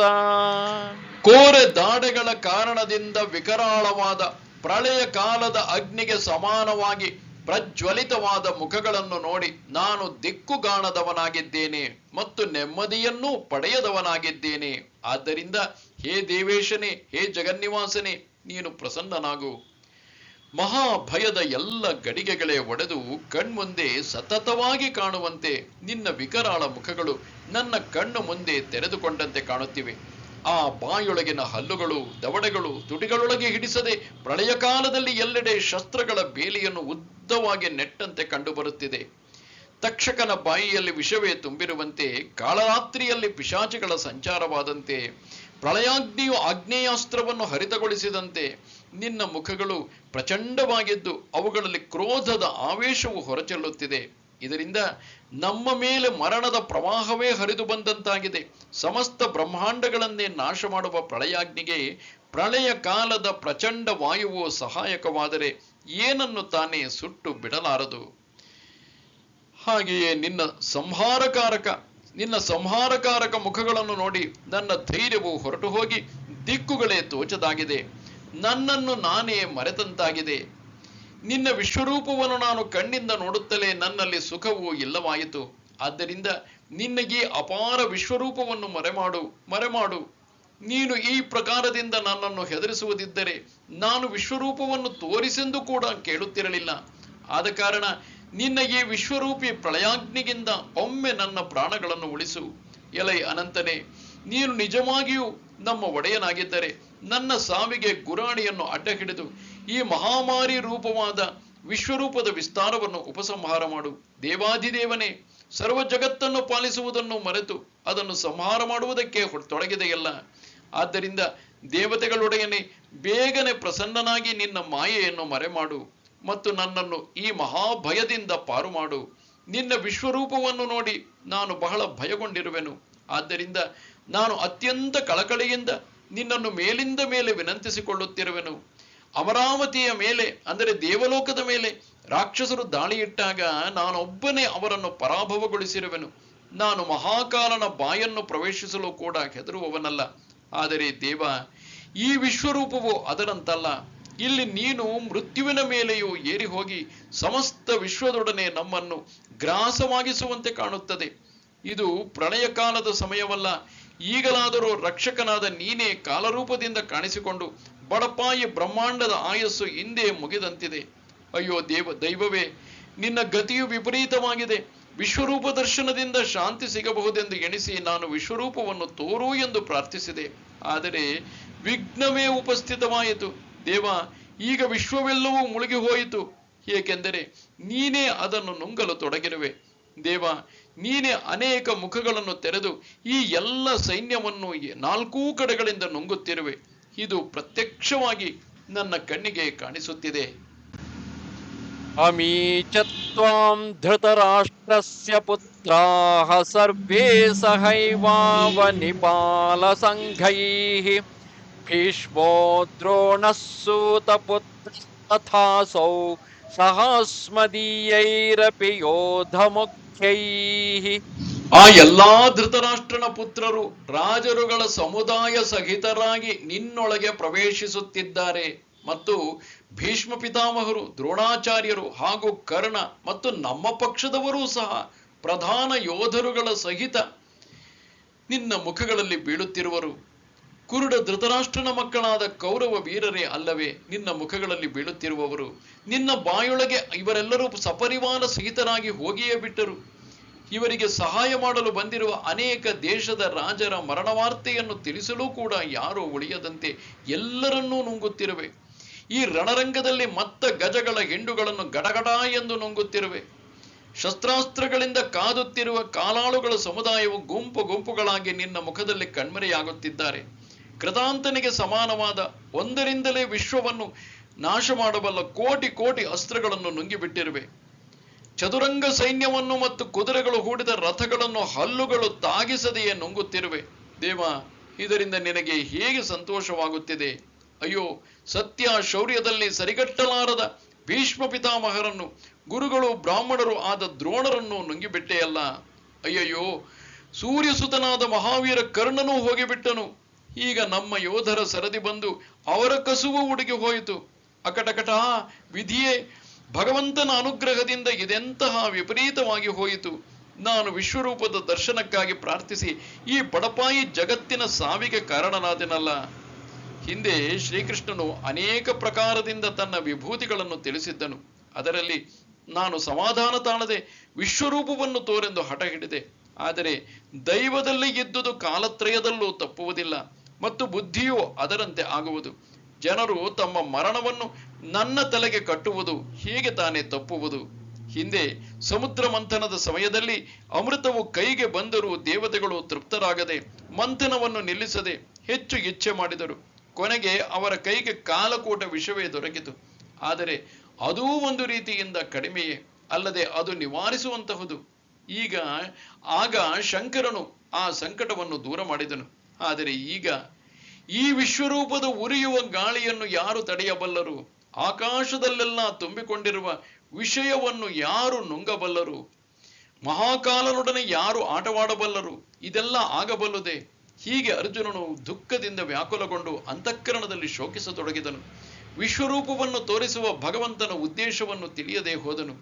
S1: ಕೋರೆ ದಾಡೆಗಳ ಕಾರಣದಿಂದ ವಿಕರಾಳವಾದ ಪ್ರಳಯ ಕಾಲದ ಅಗ್ನಿಗೆ ಸಮಾನವಾಗಿ ಪ್ರಜ್ವಲಿತವಾದ ಮುಖಗಳನ್ನು ನೋಡಿ ನಾನು ದಿಕ್ಕುಗಾಣದವನಾಗಿದ್ದೇನೆ ಮತ್ತು ನೆಮ್ಮದಿಯನ್ನೂ ಪಡೆಯದವನಾಗಿದ್ದೇನೆ. ಆದ್ದರಿಂದ ಹೇ ದೇವೇಶನೇ, ಹೇ ಜಗನ್ನಿವಾಸನೇ, ನೀನು ಪ್ರಸನ್ನನಾಗು. ಮಹಾಭಯದ ಎಲ್ಲ ಗಡಿಗೆಗಳೇ ಒಡೆದು ಕಣ್ಮುಂದೆ ಸತತವಾಗಿ ಕಾಣುವಂತೆ ನಿನ್ನ ವಿಕರಾಳ ಮುಖಗಳು ನನ್ನ ಕಣ್ಣು ಮುಂದೆ ತೆರೆದುಕೊಂಡಂತೆ ಕಾಣುತ್ತಿವೆ. ಆ ಬಾಯೊಳಗಿನ ಹಲ್ಲುಗಳು, ದವಡೆಗಳು ತುಟಿಗಳೊಳಗೆ ಹಿಡಿಸದೆ ಪ್ರಳಯ ಕಾಲದಲ್ಲಿ ಎಲ್ಲೆಡೆ ಶಸ್ತ್ರಗಳ ಬೇಲಿಯನ್ನು ಉದ್ದವಾಗಿ ನೆಟ್ಟಂತೆ ಕಂಡುಬರುತ್ತಿದೆ. ತಕ್ಷಕನ ಬಾಯಿಯಲ್ಲಿ ವಿಷವೇ ತುಂಬಿರುವಂತೆ, ಕಾಳರಾತ್ರಿಯಲ್ಲಿ ಪಿಶಾಚಿಗಳ ಸಂಚಾರವಾದಂತೆ, ಪ್ರಳಯಾಗ್ನಿಯು ಆಗ್ನೇಯಾಸ್ತ್ರವನ್ನು ಹರಿತಗೊಳಿಸಿದಂತೆ ನಿನ್ನ ಮುಖಗಳು ಪ್ರಚಂಡವಾಗಿದ್ದು ಅವುಗಳಲ್ಲಿ ಕ್ರೋಧದ ಆವೇಶವು ಹೊರಚೆಲ್ಲುತ್ತಿದೆ. ಇದರಿಂದ ನಮ್ಮ ಮೇಲೆ ಮರಣದ ಪ್ರವಾಹವೇ ಹರಿದು ಬಂದಂತಾಗಿದೆ. ಸಮಸ್ತ ಬ್ರಹ್ಮಾಂಡಗಳನ್ನೇ ನಾಶ ಮಾಡುವ ಪ್ರಳಯಾಗ್ನಿಗೆ ಪ್ರಳಯ ಕಾಲದ ಪ್ರಚಂಡ ವಾಯುವು ಸಹಾಯಕವಾದರೆ ಏನನ್ನು ತಾನೇ ಸುಟ್ಟು ಬಿಡಲಾರದು. ಹಾಗೆಯೇ ನಿನ್ನ ಸಂಹಾರಕಾರಕ ಮುಖಗಳನ್ನು ನೋಡಿ ನನ್ನ ಧೈರ್ಯವು ಹೊರಟು ಹೋಗಿ ದಿಕ್ಕುಗಳೇ ತೋಚದಾಗಿದೆ. ನನ್ನನ್ನು ನಾನೇ ಮರೆತಂತಾಗಿದೆ. ನಿನ್ನ ವಿಶ್ವರೂಪವನ್ನು ನಾನು ಕಣ್ಣಿಂದ ನೋಡುತ್ತಲೇ ನನ್ನಲ್ಲಿ ಸುಖವೂ ಇಲ್ಲವಾಯಿತು. ಆದ್ದರಿಂದ ನಿನ್ನ ಈ ಅಪಾರ ವಿಶ್ವರೂಪವನ್ನು ಮರೆಮಾಡು. ನೀನು ಈ ಪ್ರಕಾರದಿಂದ ನನ್ನನ್ನು ಹೆದರಿಸುವುದಿದ್ದರೆ ನಾನು ವಿಶ್ವರೂಪವನ್ನು ತೋರಿಸೆಂದು ಕೂಡ ಕೇಳುತ್ತಿರಲಿಲ್ಲ. ಆದ ಕಾರಣ ನಿನ್ನ ಈ ವಿಶ್ವರೂಪಿ ಪ್ರಳಯಾಗ್ನಿಗಿಂದ ಒಮ್ಮೆ ನನ್ನ ಪ್ರಾಣಗಳನ್ನು ಉಳಿಸು. ಎಲೈ ಅನಂತನೇ, ನೀನು ನಿಜವಾಗಿಯೂ ನಮ್ಮ ಒಡೆಯನಾಗಿದ್ದರೆ ನನ್ನ ಸಾವಿಗೆ ಗುರಾಣಿಯನ್ನು ಅಡ್ಡ ಹಿಡಿದು ಈ ಮಹಾಮಾರಿ ರೂಪವಾದ ವಿಶ್ವರೂಪದ ವಿಸ್ತಾರವನ್ನು ಉಪಸಂಹಾರ ಮಾಡು. ದೇವಾಧಿದೇವನೇ, ಸರ್ವ ಜಗತ್ತನ್ನು ಪಾಲಿಸುವುದನ್ನು ಮರೆತು ಅದನ್ನು ಸಂಹಾರ ಮಾಡುವುದಕ್ಕೆ ತೊಡಗಿದೆಯಲ್ಲ. ಆದ್ದರಿಂದ ದೇವತೆಗಳೊಡೆಯನೇ, ಬೇಗನೆ ಪ್ರಸನ್ನನಾಗಿ ನಿನ್ನ ಮಾಯೆಯನ್ನು ಮರೆಮಾಡು ಮತ್ತು ನನ್ನನ್ನು ಈ ಮಹಾಭಯದಿಂದ ಪಾರು ಮಾಡು. ನಿನ್ನ ವಿಶ್ವರೂಪವನ್ನು ನೋಡಿ ನಾನು ಬಹಳ ಭಯಗೊಂಡಿರುವೆನು. ಆದ್ದರಿಂದ ನಾನು ಅತ್ಯಂತ ಕಳಕಳಿಯಿಂದ ನಿನ್ನನ್ನು ಮೇಲಿಂದ ಮೇಲೆ ವಿನಂತಿಸಿಕೊಳ್ಳುತ್ತಿರುವೆನು. ಅಮರಾವತಿಯ ಮೇಲೆ, ಅಂದರೆ ದೇವಲೋಕದ ಮೇಲೆ ರಾಕ್ಷಸರು ದಾಳಿಯಿಟ್ಟಾಗ ನಾನೊಬ್ಬನೇ ಅವರನ್ನು ಪರಾಭವಗೊಳಿಸಿರುವೆನು. ನಾನು ಮಹಾಕಾಲನ ಬಾಯನ್ನು ಪ್ರವೇಶಿಸಲು ಕೂಡ ಹೆದರುವವನಲ್ಲ. ಆದರೆ ದೇವ, ಈ ವಿಶ್ವರೂಪವು ಅದರಂತಲ್ಲ. ಇಲ್ಲಿ ನೀನು ಮೃತ್ಯುವಿನ ಮೇಲೆಯೂ ಏರಿ ಹೋಗಿ ಸಮಸ್ತ ವಿಶ್ವದೊಡನೆ ನಮ್ಮನ್ನು ಗ್ರಾಸವಾಗಿಸುವಂತೆ ಕಾಣುತ್ತದೆ. ಇದು ಪ್ರಳಯ ಕಾಲದ ಸಮಯವಲ್ಲ. ಈಗಲಾದರೂ ರಕ್ಷಕನಾದ ನೀನೇ ಕಾಲರೂಪದಿಂದ ಕಾಣಿಸಿಕೊಂಡು ಬಡಪಾಯಿ ಬ್ರಹ್ಮಾಂಡದ ಆಯಸ್ಸು ಹಿಂದೆ ಮುಗಿದಂತಿದೆ. ಅಯ್ಯೋ ದೈವವೇ, ನಿನ್ನ ಗತಿಯು ವಿಪರೀತವಾಗಿದೆ. ವಿಶ್ವರೂಪ ದರ್ಶನದಿಂದ ಶಾಂತಿ ಸಿಗಬಹುದೆಂದು ಎಣಿಸಿ ನಾನು ವಿಶ್ವರೂಪವನ್ನು ತೋರು ಎಂದು ಪ್ರಾರ್ಥಿಸಿದೆ. ಆದರೆ ವಿಘ್ನವೇ ಉಪಸ್ಥಿತವಾಯಿತು. ದೇವ, ಈಗ ವಿಶ್ವವೆಲ್ಲವೂ ಮುಳುಗಿ ಹೋಯಿತು. ಏಕೆಂದರೆ ನೀನೇ ಅದನ್ನು ನುಂಗಲು ತೊಡಗಿರುವೆ. ದೇವ, ನೀನೇ ಅನೇಕ ಮುಖಗಳನ್ನು ತೆರೆದು ಈ ಎಲ್ಲ ಸೈನ್ಯವನ್ನು 4 ಕಡೆಗಳಿಂದ ನುಂಗುತ್ತಿರುವೆ. ಇದು ಪ್ರತ್ಯಕ್ಷವಾಗಿ ನನ್ನ ಕಣ್ಣಿಗೆ ಕಾಣಿಸುತ್ತಿದೆ.
S2: ಅಮೀಚತ್ವಾಂ ಧೃತರಾಷ್ಟ್ರಸ್ಯ ಪುತ್ರಾಃ ಸರ್ವೇ ಸಹೈವಾವನಿಪಾಲ ಸಂಘೈಃ ಭೀಷ್ಮೋ ದ್ರೋಣಃ ಸೂತಪುತ್ರ ತಥಾಸೌ ಸಹಸ್ಮದೀಯೈರಪಿ ಯೋಧಮುಖ್ಯೈಃ.
S1: ಆ ಎಲ್ಲಾ ಧೃತರಾಷ್ಟ್ರನ ಪುತ್ರರು ರಾಜರುಗಳ ಸಮುದಾಯ ಸಹಿತರಾಗಿ ನಿನ್ನೊಳಗೆ ಪ್ರವೇಶಿಸುತ್ತಿದ್ದಾರೆ ಮತ್ತು ಭೀಷ್ಮ ಪಿತಾಮಹರು, ದ್ರೋಣಾಚಾರ್ಯರು ಹಾಗೂ ಕರ್ಣ ಮತ್ತು ನಮ್ಮ ಪಕ್ಷದವರೂ ಸಹ ಪ್ರಧಾನ ಯೋಧರುಗಳ ಸಹಿತ ನಿನ್ನ ಮುಖಗಳಲ್ಲಿ ಬೀಳುತ್ತಿರುವರು. ಕುರುಡ ಧೃತರಾಷ್ಟ್ರನ ಮಕ್ಕಳಾದ ಕೌರವ ವೀರರೇ ಅಲ್ಲವೇ ನಿನ್ನ ಮುಖಗಳಲ್ಲಿ ಬೀಳುತ್ತಿರುವವರು? ನಿನ್ನ ಬಾಯೊಳಗೆ ಇವರೆಲ್ಲರೂ ಸಪರಿವಾರ ಸಹಿತರಾಗಿ ಹೋಗಿಯೇ ಬಿಟ್ಟರು. ಇವರಿಗೆ ಸಹಾಯ ಮಾಡಲು ಬಂದಿರುವ ಅನೇಕ ದೇಶದ ರಾಜರ ಮರಣವಾರ್ತೆಯನ್ನು ತಿಳಿಸಲು ಕೂಡ ಯಾರೂ ಉಳಿಯದಂತೆ ಎಲ್ಲರನ್ನೂ ನುಂಗುತ್ತಿರುವೆ. ಈ ರಣರಂಗದಲ್ಲಿ ಮತ್ತ ಗಜಗಳ ಹಿಂಡುಗಳನ್ನು ಗಡಗಡ ಎಂದು ನುಂಗುತ್ತಿರುವೆ. ಶಸ್ತ್ರಾಸ್ತ್ರಗಳಿಂದ ಕಾದುತ್ತಿರುವ ಕಾಲಾಳುಗಳ ಸಮುದಾಯವು ಗುಂಪುಗಳಾಗಿ ನಿನ್ನ ಮುಖದಲ್ಲಿ ಕಣ್ಮರೆಯಾಗುತ್ತಿದ್ದಾರೆ. ಕೃತಾಂತನಿಗೆ ಸಮಾನವಾದ ಒಂದರಿಂದಲೇ ವಿಶ್ವವನ್ನು ನಾಶ ಮಾಡಬಲ್ಲ ಕೋಟಿ ಅಸ್ತ್ರಗಳನ್ನು ನುಂಗಿಬಿಟ್ಟಿರುವೆ. ಚದುರಂಗ ಸೈನ್ಯವನ್ನು ಮತ್ತು ಕುದುರೆಗಳು ಹೂಡಿದ ರಥಗಳನ್ನು ಹಲ್ಲುಗಳು ತಾಗಿಸದೆಯೇ ನುಂಗುತ್ತಿರುವೆ. ದೇವ, ಇದರಿಂದ ನಿನಗೆ ಹೇಗೆ ಸಂತೋಷವಾಗುತ್ತಿದೆ? ಅಯ್ಯೋ, ಸತ್ಯ ಶೌರ್ಯದಲ್ಲಿ ಸರಿಗಟ್ಟಲಾರದ ಭೀಷ್ಮ ಪಿತಾಮಹರನ್ನು, ಗುರುಗಳು ಬ್ರಾಹ್ಮಣರು ಆದ ದ್ರೋಣರನ್ನು ನುಂಗಿಬಿಟ್ಟೆಯಲ್ಲ. ಅಯ್ಯಯ್ಯೋ, ಸೂರ್ಯಸುತನಾದ ಮಹಾವೀರ ಕರ್ಣನೂ ಹೋಗಿಬಿಟ್ಟನು. ಈಗ ನಮ್ಮ ಯೋಧರ ಸರದಿ ಬಂದು ಅವರ ಕಸುವು ಉಡುಗಿ ಹೋಯಿತು. ಅಕಟಕಟ ವಿಧಿಯೇ, ಭಗವಂತನ ಅನುಗ್ರಹದಿಂದ ಇದೆಂತಹ ವಿಪರೀತವಾಗಿ ಹೋಯಿತು. ನಾನು ವಿಶ್ವರೂಪದ ದರ್ಶನಕ್ಕಾಗಿ ಪ್ರಾರ್ಥಿಸಿ ಈ ಬಡಪಾಯಿ ಜಗತ್ತಿನ ಸಾವಿಗೆ ಕಾರಣನಾದೆನಲ್ಲ. ಹಿಂದೆ ಶ್ರೀಕೃಷ್ಣನು ಅನೇಕ ಪ್ರಕಾರದಿಂದ ತನ್ನ ವಿಭೂತಿಗಳನ್ನು ತಿಳಿಸಿದ್ದನು. ಅದರಲ್ಲಿ ನಾನು ಸಮಾಧಾನ ತಾಳದೆ ವಿಶ್ವರೂಪವನ್ನು ತೋರೆಂದು ಹಠ ಹಿಡಿದೆ. ಆದರೆ ದೈವದಲ್ಲಿ ಇದ್ದುದು ಕಾಲತ್ರಯದಲ್ಲೂ ತಪ್ಪುವುದಿಲ್ಲ ಮತ್ತು ಬುದ್ಧಿಯೂ ಅದರಂತೆ ಆಗುವುದು. ಜನರು ತಮ್ಮ ಮರಣವನ್ನು ನನ್ನ ತಲೆಗೆ ಕಟ್ಟುವುದು ಹೇಗೆ ತಾನೇ ತಪ್ಪುವುದು? ಹಿಂದೆ ಸಮುದ್ರ ಮಂಥನದ ಸಮಯದಲ್ಲಿ ಅಮೃತವು ಕೈಗೆ ಬಂದರೂ ದೇವತೆಗಳು ತೃಪ್ತರಾಗದೆ ಮಂಥನವನ್ನು ನಿಲ್ಲಿಸದೆ ಹೆಚ್ಚು ಇಚ್ಛೆ ಮಾಡಿದರು. ಕೊನೆಗೆ ಅವರ ಕೈಗೆ ಕಾಲಕೂಟ ವಿಷವೇ ದೊರಕಿತು. ಆದರೆ ಅದೂ ಒಂದು ರೀತಿಯಿಂದ ಕಡಿಮೆಯೇ ಅಲ್ಲದೆ ಅದು ನಿವಾರಿಸುವಂತಹುದು. ಆಗ ಶಂಕರನು ಆ ಸಂಕಟವನ್ನು ದೂರ ಮಾಡಿದನು. ಆದರೆ ಈಗ ಈ ವಿಶ್ವರೂಪದ ಉರಿಯುವ ಗಾಳಿಯನ್ನು ಯಾರು ತಡೆಯಬಲ್ಲರು? ಆಕಾಶದಲ್ಲೆಲ್ಲ ತುಂಬಿಕೊಂಡಿರುವ ವಿಷಯವನ್ನು ಯಾರು ನುಂಗಬಲ್ಲರು? ಮಹಾಕಾಲನೊಡನೆ ಯಾರು ಆಟವಾಡಬಲ್ಲರು? ಇದೆಲ್ಲ ಆಗಬಲ್ಲುದೇ? ಹೀಗೆ ಅರ್ಜುನನು ದುಃಖದಿಂದ ವ್ಯಾಕುಲಗೊಂಡು ಅಂತಃಕರಣದಲ್ಲಿ ಶೋಕಿಸತೊಡಗಿದನು. ವಿಶ್ವರೂಪವನ್ನು ತೋರಿಸುವ ಭಗವಂತನ ಉದ್ದೇಶವನ್ನು ತಿಳಿಯದೆ ಹೋದನು.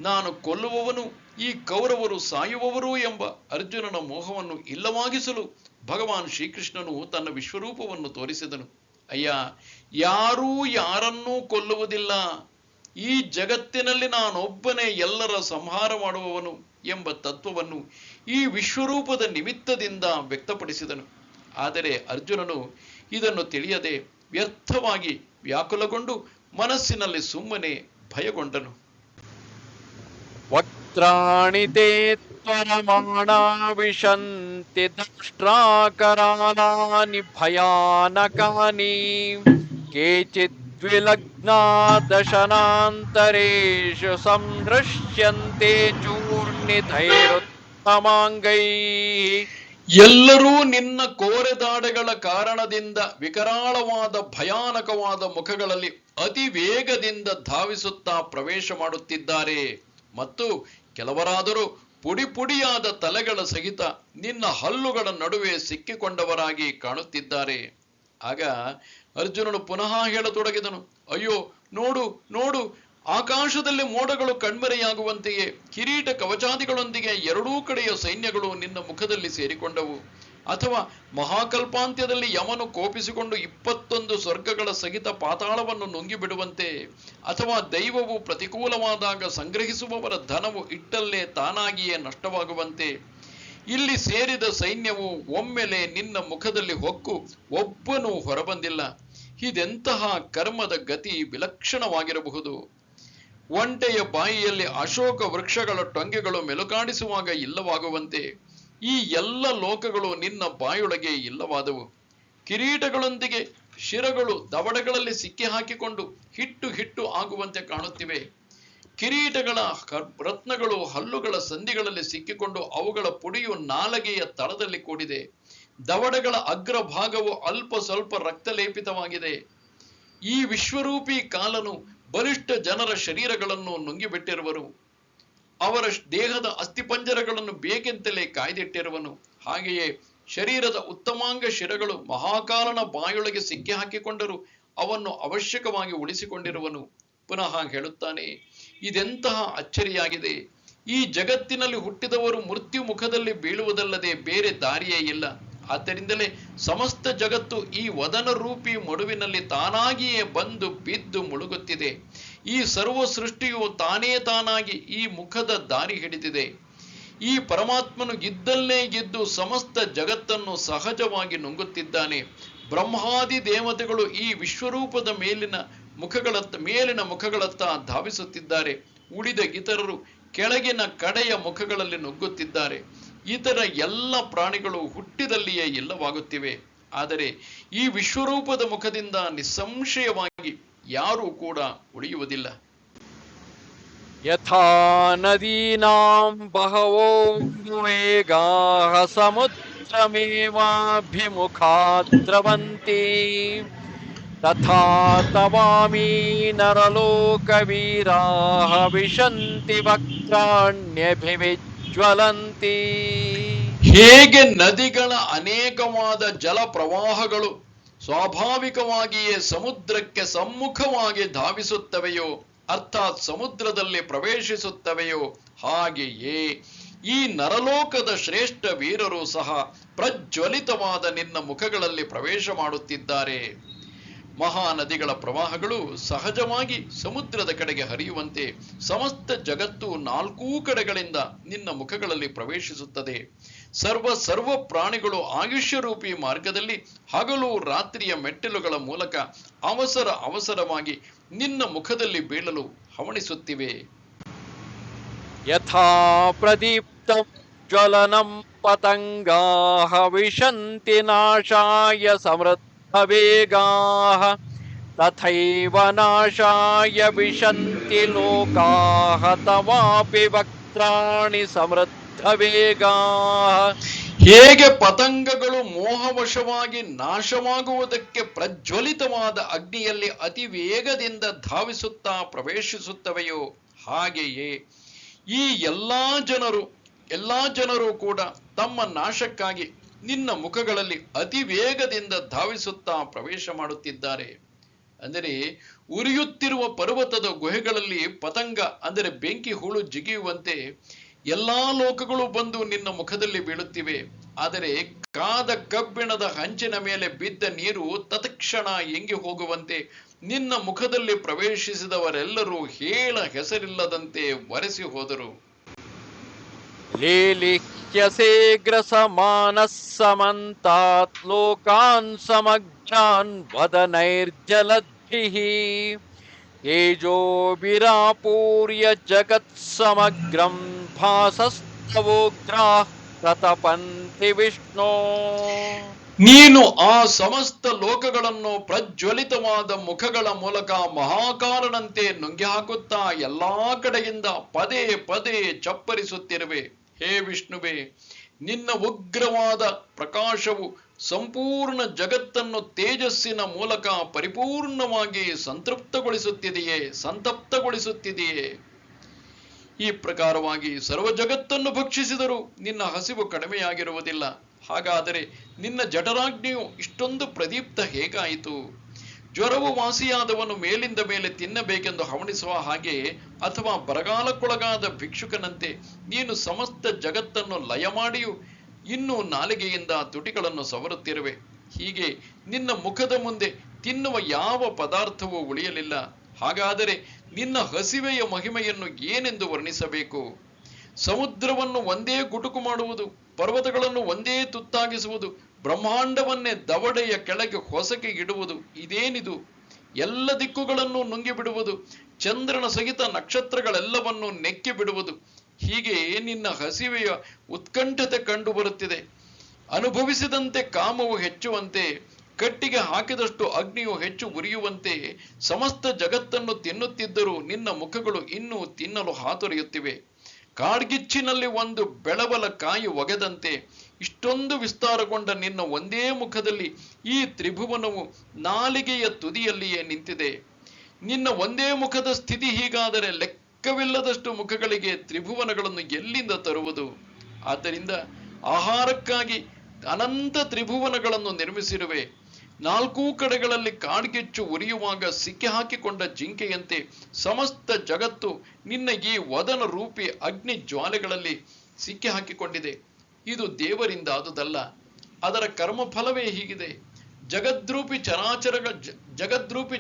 S1: ನಾನು ಕೊಲ್ಲುವವನು, ಈ ಕೌರವರು ಸಾಯುವವರು ಎಂಬ ಅರ್ಜುನನ ಮೋಹವನ್ನು ಇಲ್ಲವಾಗಿಸಲು ಭಗವಾನ್ ಶ್ರೀಕೃಷ್ಣನು ತನ್ನ ವಿಶ್ವರೂಪವನ್ನು ತೋರಿಸಿದನು. ಅಯ್ಯ, ಯಾರೂ ಯಾರನ್ನೂ ಕೊಲ್ಲುವುದಿಲ್ಲ. ಈ ಜಗತ್ತಿನಲ್ಲಿ ನಾನೊಬ್ಬನೇ ಎಲ್ಲರ ಸಂಹಾರ ಮಾಡುವವನು ಎಂಬ ತತ್ವವನ್ನು ಈ ವಿಶ್ವರೂಪದ ನಿಮಿತ್ತದಿಂದ ವ್ಯಕ್ತಪಡಿಸಿದನು. ಆದರೆ ಅರ್ಜುನನು ಇದನ್ನು ತಿಳಿಯದೆ ವ್ಯರ್ಥವಾಗಿ ವ್ಯಾಕುಲಗೊಂಡು ಮನಸ್ಸಿನಲ್ಲಿ ಸುಮ್ಮನೆ ಭಯಗೊಂಡನು.
S2: ವಕ್ತ್ರಾಣಿ ತೇ ತ್ವರಮಾಣಾ ವಿಶಂತಿ ದಷ್ಟ್ರಾಕರಾಲಾನಿ ಭಯಾನಕಾನಿ ಕೇಚಿದ್ ವಿಲಗ್ನಾ ದಶನಾಂತರೇಷು ಸಂದೃಶ್ಯಂತೆ ಚೂರ್ಣಿತೈರುತ್ತಮಾಂಗೈ.
S1: ಎಲ್ಲರೂ ನಿನ್ನ ಕೋರೆದಾಡೆಗಳ ಕಾರಣದಿಂದ ವಿಕರಾಳವಾದ ಭಯಾನಕವಾದ ಮುಖಗಳಲ್ಲಿ ಅತಿ ವೇಗದಿಂದ ಧಾವಿಸುತ್ತಾ ಪ್ರವೇಶ ಮಾಡುತ್ತಿದ್ದಾರೆ. ಮತ್ತು ಕೆಲವರಾದರೂ ಪುಡಿ ಪುಡಿಯಾದ ತಲೆಗಳ ಸಹಿತ ನಿನ್ನ ಹಲ್ಲುಗಳ ನಡುವೆ ಸಿಕ್ಕಿಕೊಂಡವರಾಗಿ ಕಾಣುತ್ತಿದ್ದಾರೆ. ಆಗ ಅರ್ಜುನನು ಪುನಃ ಹೇಳತೊಡಗಿದನು, ಅಯ್ಯೋ, ನೋಡು ನೋಡು, ಆಕಾಶದಲ್ಲಿ ಮೋಡಗಳು ಕಣ್ಮರೆಯಾಗುವಂತೆಯೇ ಕಿರೀಟ ಕವಚಾದಿಗಳೊಂದಿಗೆ ಎರಡೂ ಕಡೆಯ ಸೈನ್ಯಗಳು ನಿನ್ನ ಮುಖದಲ್ಲಿ ಸೇರಿಕೊಂಡವು. ಅಥವಾ ಮಹಾಕಲ್ಪಾಂತ್ಯದಲ್ಲಿ ಯಮನು ಕೋಪಿಸಿಕೊಂಡು 21 ಸ್ವರ್ಗಗಳ ಸಹಿತ ಪಾತಾಳವನ್ನು ನುಂಗಿಬಿಡುವಂತೆ, ಅಥವಾ ದೈವವು ಪ್ರತಿಕೂಲವಾದಾಗ ಸಂಗ್ರಹಿಸುವವರ ಧನವು ಇಟ್ಟಲ್ಲೇ ತಾನಾಗಿಯೇ ನಷ್ಟವಾಗುವಂತೆ ಇಲ್ಲಿ ಸೇರಿದ ಸೈನ್ಯವು ಒಮ್ಮೆಲೆ ನಿನ್ನ ಮುಖದಲ್ಲಿ ಹೊಕ್ಕು ಒಬ್ಬನೂ ಹೊರಬಂದಿಲ್ಲ. ಇದೆಂತಹ ಕರ್ಮದ ಗತಿ ವಿಲಕ್ಷಣವಾಗಿರಬಹುದು. ಒಂಟೆಯ ಬಾಯಿಯಲ್ಲಿ ಅಶೋಕ ವೃಕ್ಷಗಳ ಟೊಂಗೆಗಳು ಮೆಲುಕಾಡಿಸುವಾಗ ಇಲ್ಲವಾಗುವಂತೆ ಈ ಎಲ್ಲ ಲೋಕಗಳು ನಿನ್ನ ಬಾಯೊಳಗೆ ಇಲ್ಲವಾದವು. ಕಿರೀಟಗಳೊಂದಿಗೆ ಶಿರಗಳು ದವಡೆಗಳಲ್ಲಿ ಸಿಕ್ಕಿ ಹಾಕಿಕೊಂಡು ಹಿಟ್ಟು ಹಿಟ್ಟು ಆಗುವಂತೆ ಕಾಣುತ್ತಿವೆ. ಕಿರೀಟಗಳ ರತ್ನಗಳು ಹಲ್ಲುಗಳ ಸಂಧಿಗಳಲ್ಲಿ ಸಿಕ್ಕಿಕೊಂಡು ಅವುಗಳ ಪುಡಿಯು ನಾಲಗೆಯ ತಳದಲ್ಲಿ ಕೂಡಿದೆ. ದವಡೆಗಳ ಅಗ್ರಭಾಗವು ಅಲ್ಪ ಸ್ವಲ್ಪ ರಕ್ತಲೇಪಿತವಾಗಿದೆ. ಈ ವಿಶ್ವರೂಪಿ ಕಾಲನು ಬಲಿಷ್ಠ ಜನರ ಶರೀರಗಳನ್ನು ನುಂಗಿಬಿಟ್ಟಿರುವನು. ಅವರ ದೇಹದ ಅಸ್ಥಿಪಂಜರಗಳನ್ನು ಬೇಕೆಂತಲೇ ಕಾಯ್ದಿಟ್ಟಿರುವನು. ಹಾಗೆಯೇ ಶರೀರದ ಉತ್ತಮಾಂಗ ಶಿರಗಳು ಮಹಾಕಾಲನ ಬಾಯೊಳಗೆ ಸಿಕ್ಕಿ ಹಾಕಿಕೊಂಡರು ಅವನ್ನು ಅವಶ್ಯಕವಾಗಿ ಉಳಿಸಿಕೊಂಡಿರುವನು. ಪುನಃ ಹೇಳುತ್ತಾನೆ, ಇದೆಂತಹ ಅಚ್ಚರಿಯಾಗಿದೆ. ಈ ಜಗತ್ತಿನಲ್ಲಿ ಹುಟ್ಟಿದವರು ಮೃತ್ಯು ಮುಖದಲ್ಲಿ ಬೀಳುವುದಲ್ಲದೆ ಬೇರೆ ದಾರಿಯೇ ಇಲ್ಲ. ಆದ್ದರಿಂದಲೇ ಸಮಸ್ತ ಜಗತ್ತು ಈ ವದನ ರೂಪಿ ಮಡುವಿನಲ್ಲಿ ತಾನಾಗಿಯೇ ಬಂದು ಬಿದ್ದು ಮುಳುಗುತ್ತಿದೆ. ಈ ಸರ್ವ ಸೃಷ್ಟಿಯು ತಾನೇ ತಾನಾಗಿ ಈ ಮುಖದ ದಾರಿ ಹಿಡಿದಿದೆ. ಈ ಪರಮಾತ್ಮನು ಇದ್ದಲ್ಲೇ ಇದ್ದು ಸಮಸ್ತ ಜಗತ್ತನ್ನು ಸಹಜವಾಗಿ ನುಂಗುತ್ತಿದ್ದಾನೆ. ಬ್ರಹ್ಮಾದಿ ದೇವತೆಗಳು ಈ ವಿಶ್ವರೂಪದ ಮೇಲಿನ ಮುಖಗಳತ್ತ ಧಾವಿಸುತ್ತಿದ್ದಾರೆ. ಉಳಿದ ಇತರರು ಕೆಳಗಿನ ಕಡೆಯ ಮುಖಗಳಲ್ಲಿ ನುಗ್ಗುತ್ತಿದ್ದಾರೆ. ಇತರ ಎಲ್ಲ ಪ್ರಾಣಿಗಳು ಹುಟ್ಟಿದಲ್ಲಿಯೇ ಇಲ್ಲವಾಗುತ್ತಿವೆ. ಆದರೆ ಈ ವಿಶ್ವರೂಪದ ಮುಖದಿಂದ ನಿಸ್ಸಂಶಯವಾಗಿ ಯಾರೂ ಕೂಡ ಉಳಿಯುವುದಿಲ್ಲ.
S2: ಯಥಾ ನದೀನಾಂ ಬಹವೋ ವೇಗಾಃ ಸಮುದ್ರಮೇವಾಭಿಮುಖಾ ದ್ರವಂತಿ ತಥಾ ತವಾಮಿ ನರಲೋಕವೀರಾಃ ವಿಶಂತಿ ವಕ್ತ್ರಾಣ್ಯಭಿವಿಜ್ವಲಂತಿ.
S1: ಹೇಗೆ ನದಿಗಳ ಅನೇಕವಾದ ಜಲ ಪ್ರವಾಹಗಳು ಸ್ವಾಭಾವಿಕವಾಗಿಯೇ ಸಮುದ್ರಕ್ಕೆ ಸಮ್ಮುಖವಾಗಿ ಧಾವಿಸುತ್ತವೆಯೋ, ಅರ್ಥಾತ್ ಸಮುದ್ರದಲ್ಲಿ ಪ್ರವೇಶಿಸುತ್ತವೆಯೋ, ಹಾಗೆಯೇ ಈ ನರಲೋಕದ ಶ್ರೇಷ್ಠ ವೀರರು ಸಹ ಪ್ರಜ್ವಲಿತವಾದ ನಿನ್ನ ಮುಖಗಳಲ್ಲಿ ಪ್ರವೇಶ ಮಾಡುತ್ತಿದ್ದಾರೆ. ಮಹಾನದಿಗಳ ಪ್ರವಾಹಗಳು ಸಹಜವಾಗಿ ಸಮುದ್ರದ ಕಡೆಗೆ ಹರಿಯುವಂತೆ ಸಮಸ್ತ ಜಗತ್ತು 4 ಕಡೆಗಳಿಂದ ನಿನ್ನ ಮುಖಗಳಲ್ಲಿ ಪ್ರವೇಶಿಸುತ್ತದೆ. ಸರ್ವ ಪ್ರಾಣಿಗಳು ಆಯುಷ್ಯರೂಪಿ ಮಾರ್ಗದಲ್ಲಿ ಹಗಲು ರಾತ್ರಿಯ ಮೆಟ್ಟಿಲುಗಳ ಮೂಲಕ ಅವಸರವಾಗಿ ನಿನ್ನ ಮುಖದಲ್ಲಿ ಬೀಳಲು ಹವಣಿಸುತ್ತಿವೆ.
S2: ಯಥಾ ಪ್ರದೀಪ್ತಂ ಜ್ವಲನಂ ಪತಂಗಾಃ ವಿಶಂತಿ ನಾಶಾಯ ಸಮೃದ್ಧವೇಗಾಃ ತಥೈವ ನಾಶಾಯ ವಿಶಂತಿ ಲೋಕಾಃ ತವಾಪಿ ವಕ್ತ್ರಾಣಿ ಸಮೃದ್ಧವೇಗಾಃ.
S1: ಹೇಗೆ ಪತಂಗಗಳು ಮೋಹವಶವಾಗಿ ನಾಶವಾಗುವುದಕ್ಕೆ ಪ್ರಜ್ವಲಿತವಾದ ಅಗ್ನಿಯಲ್ಲಿ ಅತಿ ವೇಗದಿಂದ ಧಾವಿಸುತ್ತಾ ಪ್ರವೇಶಿಸುತ್ತವೆಯೋ, ಹಾಗೆಯೇ ಈ ಎಲ್ಲಾ ಜನರು ಕೂಡ ತಮ್ಮ ನಾಶಕ್ಕಾಗಿ ನಿನ್ನ ಮುಖಗಳಲ್ಲಿ ಅತಿ ವೇಗದಿಂದ ಧಾವಿಸುತ್ತಾ ಪ್ರವೇಶ ಮಾಡುತ್ತಿದ್ದಾರೆ. ಅಂದರೆ ಉರಿಯುತ್ತಿರುವ ಪರ್ವತದ ಗುಹೆಗಳಲ್ಲಿ ಪತಂಗ ಅಂದರೆ ಬೆಂಕಿ ಹುಳು ಜಿಗಿಯುವಂತೆ ಎಲ್ಲಾ ಲೋಕಗಳು ಬಂದು ನಿನ್ನ ಮುಖದಲ್ಲಿ ಬೀಳುತ್ತಿವೆ. ಆದರೆ ಕಾದ ಕಬ್ಬಿಣದ ಹಂಚಿನ ಮೇಲೆ ಬಿದ್ದ ನೀರು ತತ್ಕ್ಷಣ ಎಂಗಿ ಹೋಗುವಂತೆ ನಿನ್ನ ಮುಖದಲ್ಲಿ ಪ್ರವೇಶಿಸಿದವರೆಲ್ಲರೂ ಹೇಳ ಹೆಸರಿಲ್ಲದಂತೆ ವರೆಸಿ ಹೋದರು.
S2: ಲೇಲಿಹ್ಯಸೇಗ್ರ ಸಮಾನಃ ಸಮಂತಾತ್ ಲೋಕಾನ್ ಸಮಗ್ರಾನ್ ವದನೈರ್ಜಲದ್ಭಿಃ ತೇಜೋಭಿರಾಪೂರ್ಯ ಜಗತ್ ಸಮಗ್ರಂ ಭಾಸಸ್ತವೋಗ್ರಾಃ ಪ್ರತಪಂತಿ ವಿಷ್ಣೋ.
S1: ನೀನು ಆ ಸಮಸ್ತ ಲೋಕಗಳನ್ನು ಪ್ರಜ್ವಲಿತವಾದ ಮುಖಗಳ ಮೂಲಕ ಮಹಾಕಾರನಂತೆ ನುಂಗಿ ಹಾಕುತ್ತಾ ಎಲ್ಲಾ ಕಡೆಯಿಂದ ಪದೇ ಪದೇ ಚಪ್ಪರಿಸುತ್ತಿರುವೆ. ಹೇ ವಿಷ್ಣುವೇ, ನಿನ್ನ ಉಗ್ರವಾದ ಪ್ರಕಾಶವು ಸಂಪೂರ್ಣ ಜಗತ್ತನ್ನು ತೇಜಸ್ಸಿನ ಮೂಲಕ ಪರಿಪೂರ್ಣವಾಗಿ ಸಂತಪ್ತಗೊಳಿಸುತ್ತಿದೆಯೇ. ಈ ಪ್ರಕಾರವಾಗಿ ಸರ್ವ ಜಗತ್ತನ್ನು ಭಕ್ಷಿಸಿದರೂ ನಿನ್ನ ಹಸಿವು ಕಡಿಮೆಯಾಗಿರುವುದಿಲ್ಲ. ಹಾಗಾದರೆ ನಿನ್ನ ಜಠರಾಗ್ನಿಯು ಇಷ್ಟೊಂದು ಪ್ರದೀಪ್ತ ಹೇಗಾಯಿತು? ಜ್ವರವು ವಾಸಿಯಾದವನು ಮೇಲಿಂದ ಮೇಲೆ ತಿನ್ನಬೇಕೆಂದು ಹವಣಿಸುವ ಹಾಗೆ, ಅಥವಾ ಬರಗಾಲಕ್ಕೊಳಗಾದ ಭಿಕ್ಷುಕನಂತೆ ನೀನು ಸಮಸ್ತ ಜಗತ್ತನ್ನು ಲಯ ಮಾಡಿಯೂ ಇನ್ನೂ ನಾಲಿಗೆಯಿಂದ ತುಟಿಗಳನ್ನು ಸವರುತ್ತಿರುವೆ. ಹೀಗೆ ನಿನ್ನ ಮುಖದ ಮುಂದೆ ತಿನ್ನುವ ಯಾವ ಪದಾರ್ಥವೂ ಉಳಿಯಲಿಲ್ಲ. ಹಾಗಾದರೆ ನಿನ್ನ ಹಸಿವೆಯ ಮಹಿಮೆಯನ್ನು ಏನೆಂದು ವರ್ಣಿಸಬೇಕು? ಸಮುದ್ರವನ್ನು ಒಂದೇ ಗುಟುಕು ಮಾಡುವುದು, ಪರ್ವತಗಳನ್ನು ಒಂದೇ ತುತ್ತಾಗಿಸುವುದು, ಬ್ರಹ್ಮಾಂಡವನ್ನೇ ದವಡೆಯ ಕೆಳಗೆ ಹೊಸಕೆ ಇಡುವುದು, ಇದೇನಿದು? ಎಲ್ಲ ದಿಕ್ಕುಗಳನ್ನು ನುಂಗಿ ಬಿಡುವುದು, ಚಂದ್ರನ ಸಹಿತ ನಕ್ಷತ್ರಗಳೆಲ್ಲವನ್ನು ನೆಕ್ಕಿ ಬಿಡುವುದು. ಹೀಗೆ ನಿನ್ನ ಹಸಿವೆಯ ಉತ್ಕಂಠತೆ ಕಂಡು ಬರುತ್ತಿದೆ. ಅನುಭವಿಸಿದಂತೆ ಕಾಮವು ಹೆಚ್ಚುವಂತೆ, ಕಟ್ಟಿಗೆ ಹಾಕಿದಷ್ಟು ಅಗ್ನಿಯು ಹೆಚ್ಚು ಉರಿಯುವಂತೆ ಸಮಸ್ತ ಜಗತ್ತನ್ನು ತಿನ್ನುತ್ತಿದ್ದರೂ ನಿನ್ನ ಮುಖಗಳು ಇನ್ನೂ ತಿನ್ನಲು ಹಾತೊರೆಯುತ್ತಿವೆ. ಕಾಡ್ಗಿಚ್ಚಿನಲ್ಲಿ ಒಂದು ಬೆಳವಲ ಕಾಯಿ ಒಗೆದಂತೆ ಇಷ್ಟೊಂದು ವಿಸ್ತಾರಗೊಂಡ ನಿನ್ನ ಒಂದೇ ಮುಖದಲ್ಲಿ ಈ ತ್ರಿಭುವನವು ನಾಲಿಗೆಯ ತುದಿಯಲ್ಲಿಯೇ ನಿಂತಿದೆ. ನಿನ್ನ ಒಂದೇ ಮುಖದ ಸ್ಥಿತಿ ಹೀಗಾದರೆ ಲೆಕ್ಕವಿಲ್ಲದಷ್ಟು ಮುಖಗಳಿಗೆ ತ್ರಿಭುವನಗಳನ್ನು ಎಲ್ಲಿಂದ ತರುವುದು? ಆದ್ದರಿಂದ ಆಹಾರಕ್ಕಾಗಿ ಅನಂತ ತ್ರಿಭುವನಗಳನ್ನು ನಿರ್ಮಿಸಿರುವೆ. ನಾಲ್ಕೂ ಕಡೆಗಳಲ್ಲಿ ಕಾಡ್ಗಿಚ್ಚು ಉರಿಯುವಾಗ ಸಿಕ್ಕಿ ಹಾಕಿಕೊಂಡ ಜಿಂಕೆಯಂತೆ ಸಮಸ್ತ ಜಗತ್ತು ನಿನ್ನ ಈ ವದನ ರೂಪಿ ಅಗ್ನಿ ಜ್ವಾಲೆಗಳಲ್ಲಿ ಸಿಕ್ಕಿ ಹಾಕಿಕೊಂಡಿದೆ. ಇದು ದೇವರಿಂದ ಆದುದಲ್ಲ, ಅದರ ಕರ್ಮಫಲವೇ ಹೀಗಿದೆ. ಜಗದ್ರೂಪಿ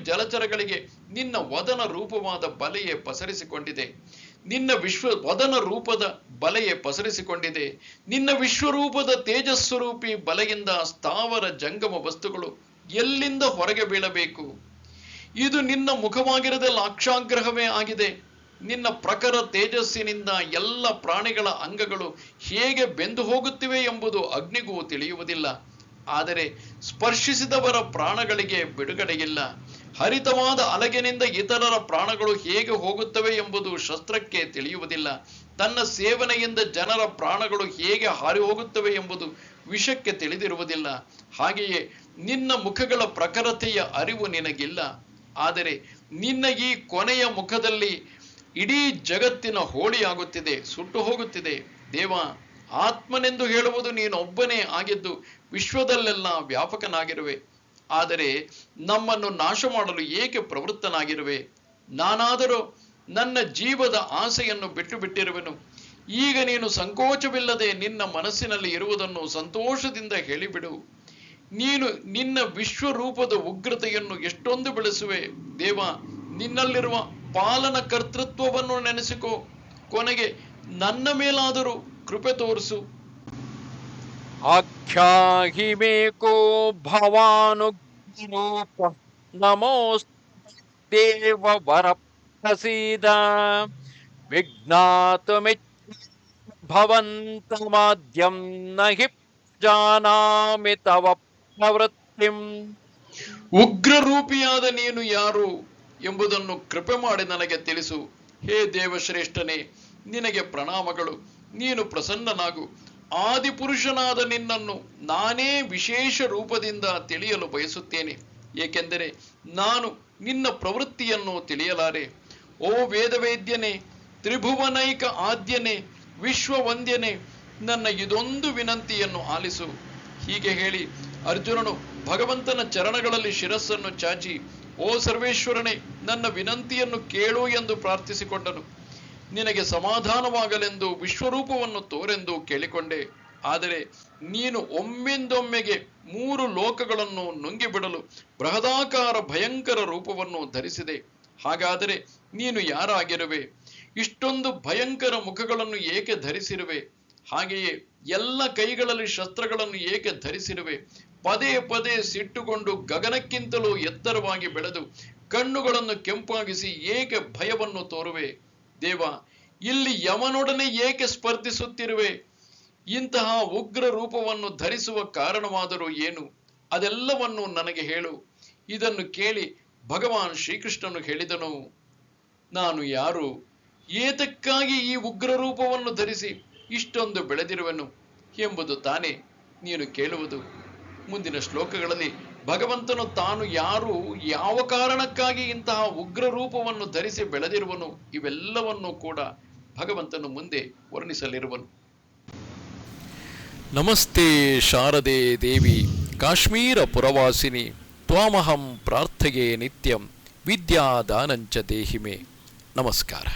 S1: ಜಲಚರಗಳಿಗೆ ನಿನ್ನ ವದನ ರೂಪವಾದ ಬಲೆಯೇ ಪಸರಿಸಿಕೊಂಡಿದೆ. ನಿನ್ನ ವದನ ರೂಪದ ಬಲೆಯೇ ಪಸರಿಸಿಕೊಂಡಿದೆ. ನಿನ್ನ ವಿಶ್ವರೂಪದ ತೇಜಸ್ವರೂಪಿ ಬಲೆಯಿಂದ ಸ್ಥಾವರ ಜಂಗಮ ವಸ್ತುಗಳು ಎಲ್ಲಿಂದ ಹೊರಗೆ ಬೀಳಬೇಕು? ಇದು ನಿನ್ನ ಮುಖವಾಗಿರದ ಲಾಕ್ಷಾಗ್ರಹವೇ ಆಗಿದೆ. ನಿನ್ನ ಪ್ರಖರ ತೇಜಸ್ಸಿನಿಂದ ಎಲ್ಲ ಪ್ರಾಣಿಗಳ ಅಂಗಗಳು ಹೇಗೆ ಬೆಂದು ಹೋಗುತ್ತಿವೆ ಎಂಬುದು ಅಗ್ನಿಗೂ ತಿಳಿಯುವುದಿಲ್ಲ. ಆದರೆ ಸ್ಪರ್ಶಿಸಿದವರ ಪ್ರಾಣಗಳಿಗೆ ಬಿಡುಗಡೆಯಿಲ್ಲ. ಹರಿತವಾದ ಅಲಗಿನಿಂದ ಇತರರ ಪ್ರಾಣಗಳು ಹೇಗೆ ಹೋಗುತ್ತವೆ ಎಂಬುದು ಶಸ್ತ್ರಕ್ಕೆ ತಿಳಿಯುವುದಿಲ್ಲ. ತನ್ನ ಸೇವನೆಯಿಂದ ಜನರ ಪ್ರಾಣಗಳು ಹೇಗೆ ಹಾರಿ ಹೋಗುತ್ತವೆ ಎಂಬುದು ವಿಷಕ್ಕೆ ತಿಳಿದಿರುವುದಿಲ್ಲ. ಹಾಗೆಯೇ ನಿನ್ನ ಮುಖಗಳ ಪ್ರಖರತೆಯ ಅರಿವು ನಿನಗಿಲ್ಲ. ಆದರೆ ನಿನ್ನ ಈ ಕೊನೆಯ ಮುಖದಲ್ಲಿ ಇಡೀ ಜಗತ್ತಿನ ಹೋಳಿಯಾಗುತ್ತಿದೆ, ಸುಟ್ಟು ಹೋಗುತ್ತಿದೆ. ದೇವ, ಆತ್ಮನೆಂದು ಹೇಳುವುದು ನೀನೊಬ್ಬನೇ ಆಗಿದ್ದು ವಿಶ್ವದಲ್ಲೆಲ್ಲ ವ್ಯಾಪಕನಾಗಿರುವೆ. ಆದರೆ ನಮ್ಮನ್ನು ನಾಶ ಮಾಡಲು ಏಕೆ ಪ್ರವೃತ್ತನಾಗಿರುವೆ? ನಾನಾದರೂ ನನ್ನ ಜೀವದ ಆಸೆಯನ್ನು ಬಿಟ್ಟು ಬಿಟ್ಟಿರುವೆನು. ಈಗ ನೀನು ಸಂಕೋಚವಿಲ್ಲದೆ ನಿನ್ನ ಮನಸ್ಸಿನಲ್ಲಿ ಇರುವುದನ್ನು ಸಂತೋಷದಿಂದ ಹೇಳಿಬಿಡು. ನೀನು ನಿನ್ನ ವಿಶ್ವರೂಪದ ಉಗ್ರತೆಯನ್ನು ಎಷ್ಟೊಂದು ಬೆಳೆಸುವೆ. ದೇವ, ನಿನ್ನಲ್ಲಿರುವ ಪಾಲನ ಕರ್ತೃತ್ವವನ್ನು ನೆನೆಸಿಕೋ. ಕೊನೆಗೆ ನನ್ನ ಮೇಲಾದರೂ ಕೃಪೆ ತೋರಿಸು.
S2: ಆಖ್ಯಾಹಿ ಮೇಕೋ ಭವಾನುರೂಪ ನಮೋಸ್ತೇವ ವರ ಪ್ರಸೀದ ವಿಜ್ಞಾತುಮಿಚ್ಛ ಭವಂತಮಾದ್ಯಂ ನಹಿ ಜಾನಾಮಿ ತವ ಪ್ರವೃತ್ತಿಂ.
S1: ಉಗ್ರರೂಪಿಯಾದ ನೀನು ಯಾರು ಎಂಬುದನ್ನು ಕೃಪೆ ಮಾಡಿ ನನಗೆ ತಿಳಿಸು. ಹೇ ದೇವಶ್ರೇಷ್ಠನೇ, ನಿನಗೆ ಪ್ರಣಾಮಗಳು. ನೀನು ಪ್ರಸನ್ನನಾಗು. ಆದಿಪುರುಷನಾದ ನಿನ್ನನ್ನು ನಾನೇ ವಿಶೇಷ ರೂಪದಿಂದ ತಿಳಿಯಲು ಬಯಸುತ್ತೇನೆ. ಏಕೆಂದರೆ ನಾನು ನಿನ್ನ ಪ್ರವೃತ್ತಿಯನ್ನು ತಿಳಿಯಲಾರೆ. ಓ ವೇದವೇದ್ಯನೇ, ತ್ರಿಭುವನೈಕ ಆದ್ಯನೇ, ವಿಶ್ವವಂದ್ಯನೇ, ನನ್ನ ಇದೊಂದು ವಿನಂತಿಯನ್ನು ಆಲಿಸು. ಹೀಗೆ ಹೇಳಿ ಅರ್ಜುನನು ಭಗವಂತನ ಚರಣಗಳಲ್ಲಿ ಶಿರಸ್ಸನ್ನು ಚಾಚಿ, ಓ ಸರ್ವೇಶ್ವರನೇ, ನನ್ನ ವಿನಂತಿಯನ್ನು ಕೇಳು ಎಂದು ಪ್ರಾರ್ಥಿಸಿಕೊಂಡನು. ನಿನಗೆ ಸಮಾಧಾನವಾಗಲೆಂದು ವಿಶ್ವರೂಪವನ್ನು ತೋರೆಂದು ಕೇಳಿಕೊಂಡೆ. ಆದರೆ ನೀನು ಒಮ್ಮೆಂದೊಮ್ಮೆಗೆ 3 ಲೋಕಗಳನ್ನು ನುಂಗಿಬಿಡಲು ಬೃಹದಾಕಾರ ಭಯಂಕರ ರೂಪವನ್ನು ಧರಿಸಿದೆ. ಹಾಗಾದರೆ ನೀನು ಯಾರಾಗಿರುವೆ? ಇಷ್ಟೊಂದು ಭಯಂಕರ ಮುಖಗಳನ್ನು ಏಕೆ ಧರಿಸಿರುವೆ? ಹಾಗೆಯೇ ಎಲ್ಲ ಕೈಗಳಲ್ಲಿ ಶಸ್ತ್ರಗಳನ್ನು ಏಕೆ ಧರಿಸಿರುವೆ? ಪದೇ ಪದೇ ಸಿಟ್ಟುಕೊಂಡು ಗಗನಕ್ಕಿಂತಲೂ ಎತ್ತರವಾಗಿ ಬೆಳೆದು ಕಣ್ಣುಗಳನ್ನು ಕೆಂಪಾಗಿಸಿ ಏಕೆ ಭಯವನ್ನು ತೋರುವೆ? ದೇವ, ಇಲ್ಲಿ ಯಮನೊಡನೆ ಏಕೆ ಸ್ಪರ್ಧಿಸುತ್ತಿರುವೆ? ಇಂತಹ ಉಗ್ರ ರೂಪವನ್ನು ಧರಿಸುವ ಕಾರಣವಾದರೂ ಏನು? ಅದೆಲ್ಲವನ್ನು ನನಗೆ ಹೇಳು. ಇದನ್ನು ಕೇಳಿ ಭಗವಾನ್ ಶ್ರೀಕೃಷ್ಣನು ಹೇಳಿದನು, ನಾನು ಯಾರು? ಏತಕ್ಕಾಗಿ ಈ ಉಗ್ರ ರೂಪವನ್ನು ಧರಿಸಿ ಇಷ್ಟೊಂದು ಬೆಳೆದಿರುವೆನು ಎಂಬುದು ತಾನೇ ನೀನು ಕೇಳುವುದು. ಮುಂದಿನ ಶ್ಲೋಕಗಳಲ್ಲಿ ಭಗವಂತನು ತಾನು ಯಾರು, ಯಾವ ಕಾರಣಕ್ಕಾಗಿ ಇಂತಹ ಉಗ್ರ ರೂಪವನ್ನು ಧರಿಸಿ ಬೆಳೆದಿರುವನು, ಇವೆಲ್ಲವನ್ನೂ ಕೂಡ ಭಗವಂತನು ಮುಂದೆ ವರ್ಣಿಸಲಿರುವನು.
S3: ನಮಸ್ತೆ ಶಾರದೆ ದೇವಿ ಕಾಶ್ಮೀರ ಪುರವಾಸಿನಿ ತ್ವಾಮಹಂ ಪ್ರಾರ್ಥಯೇ ನಿತ್ಯಂ ವಿದ್ಯಾದಾನಂಚ ದೇಹಿಮೆ. ನಮಸ್ಕಾರ.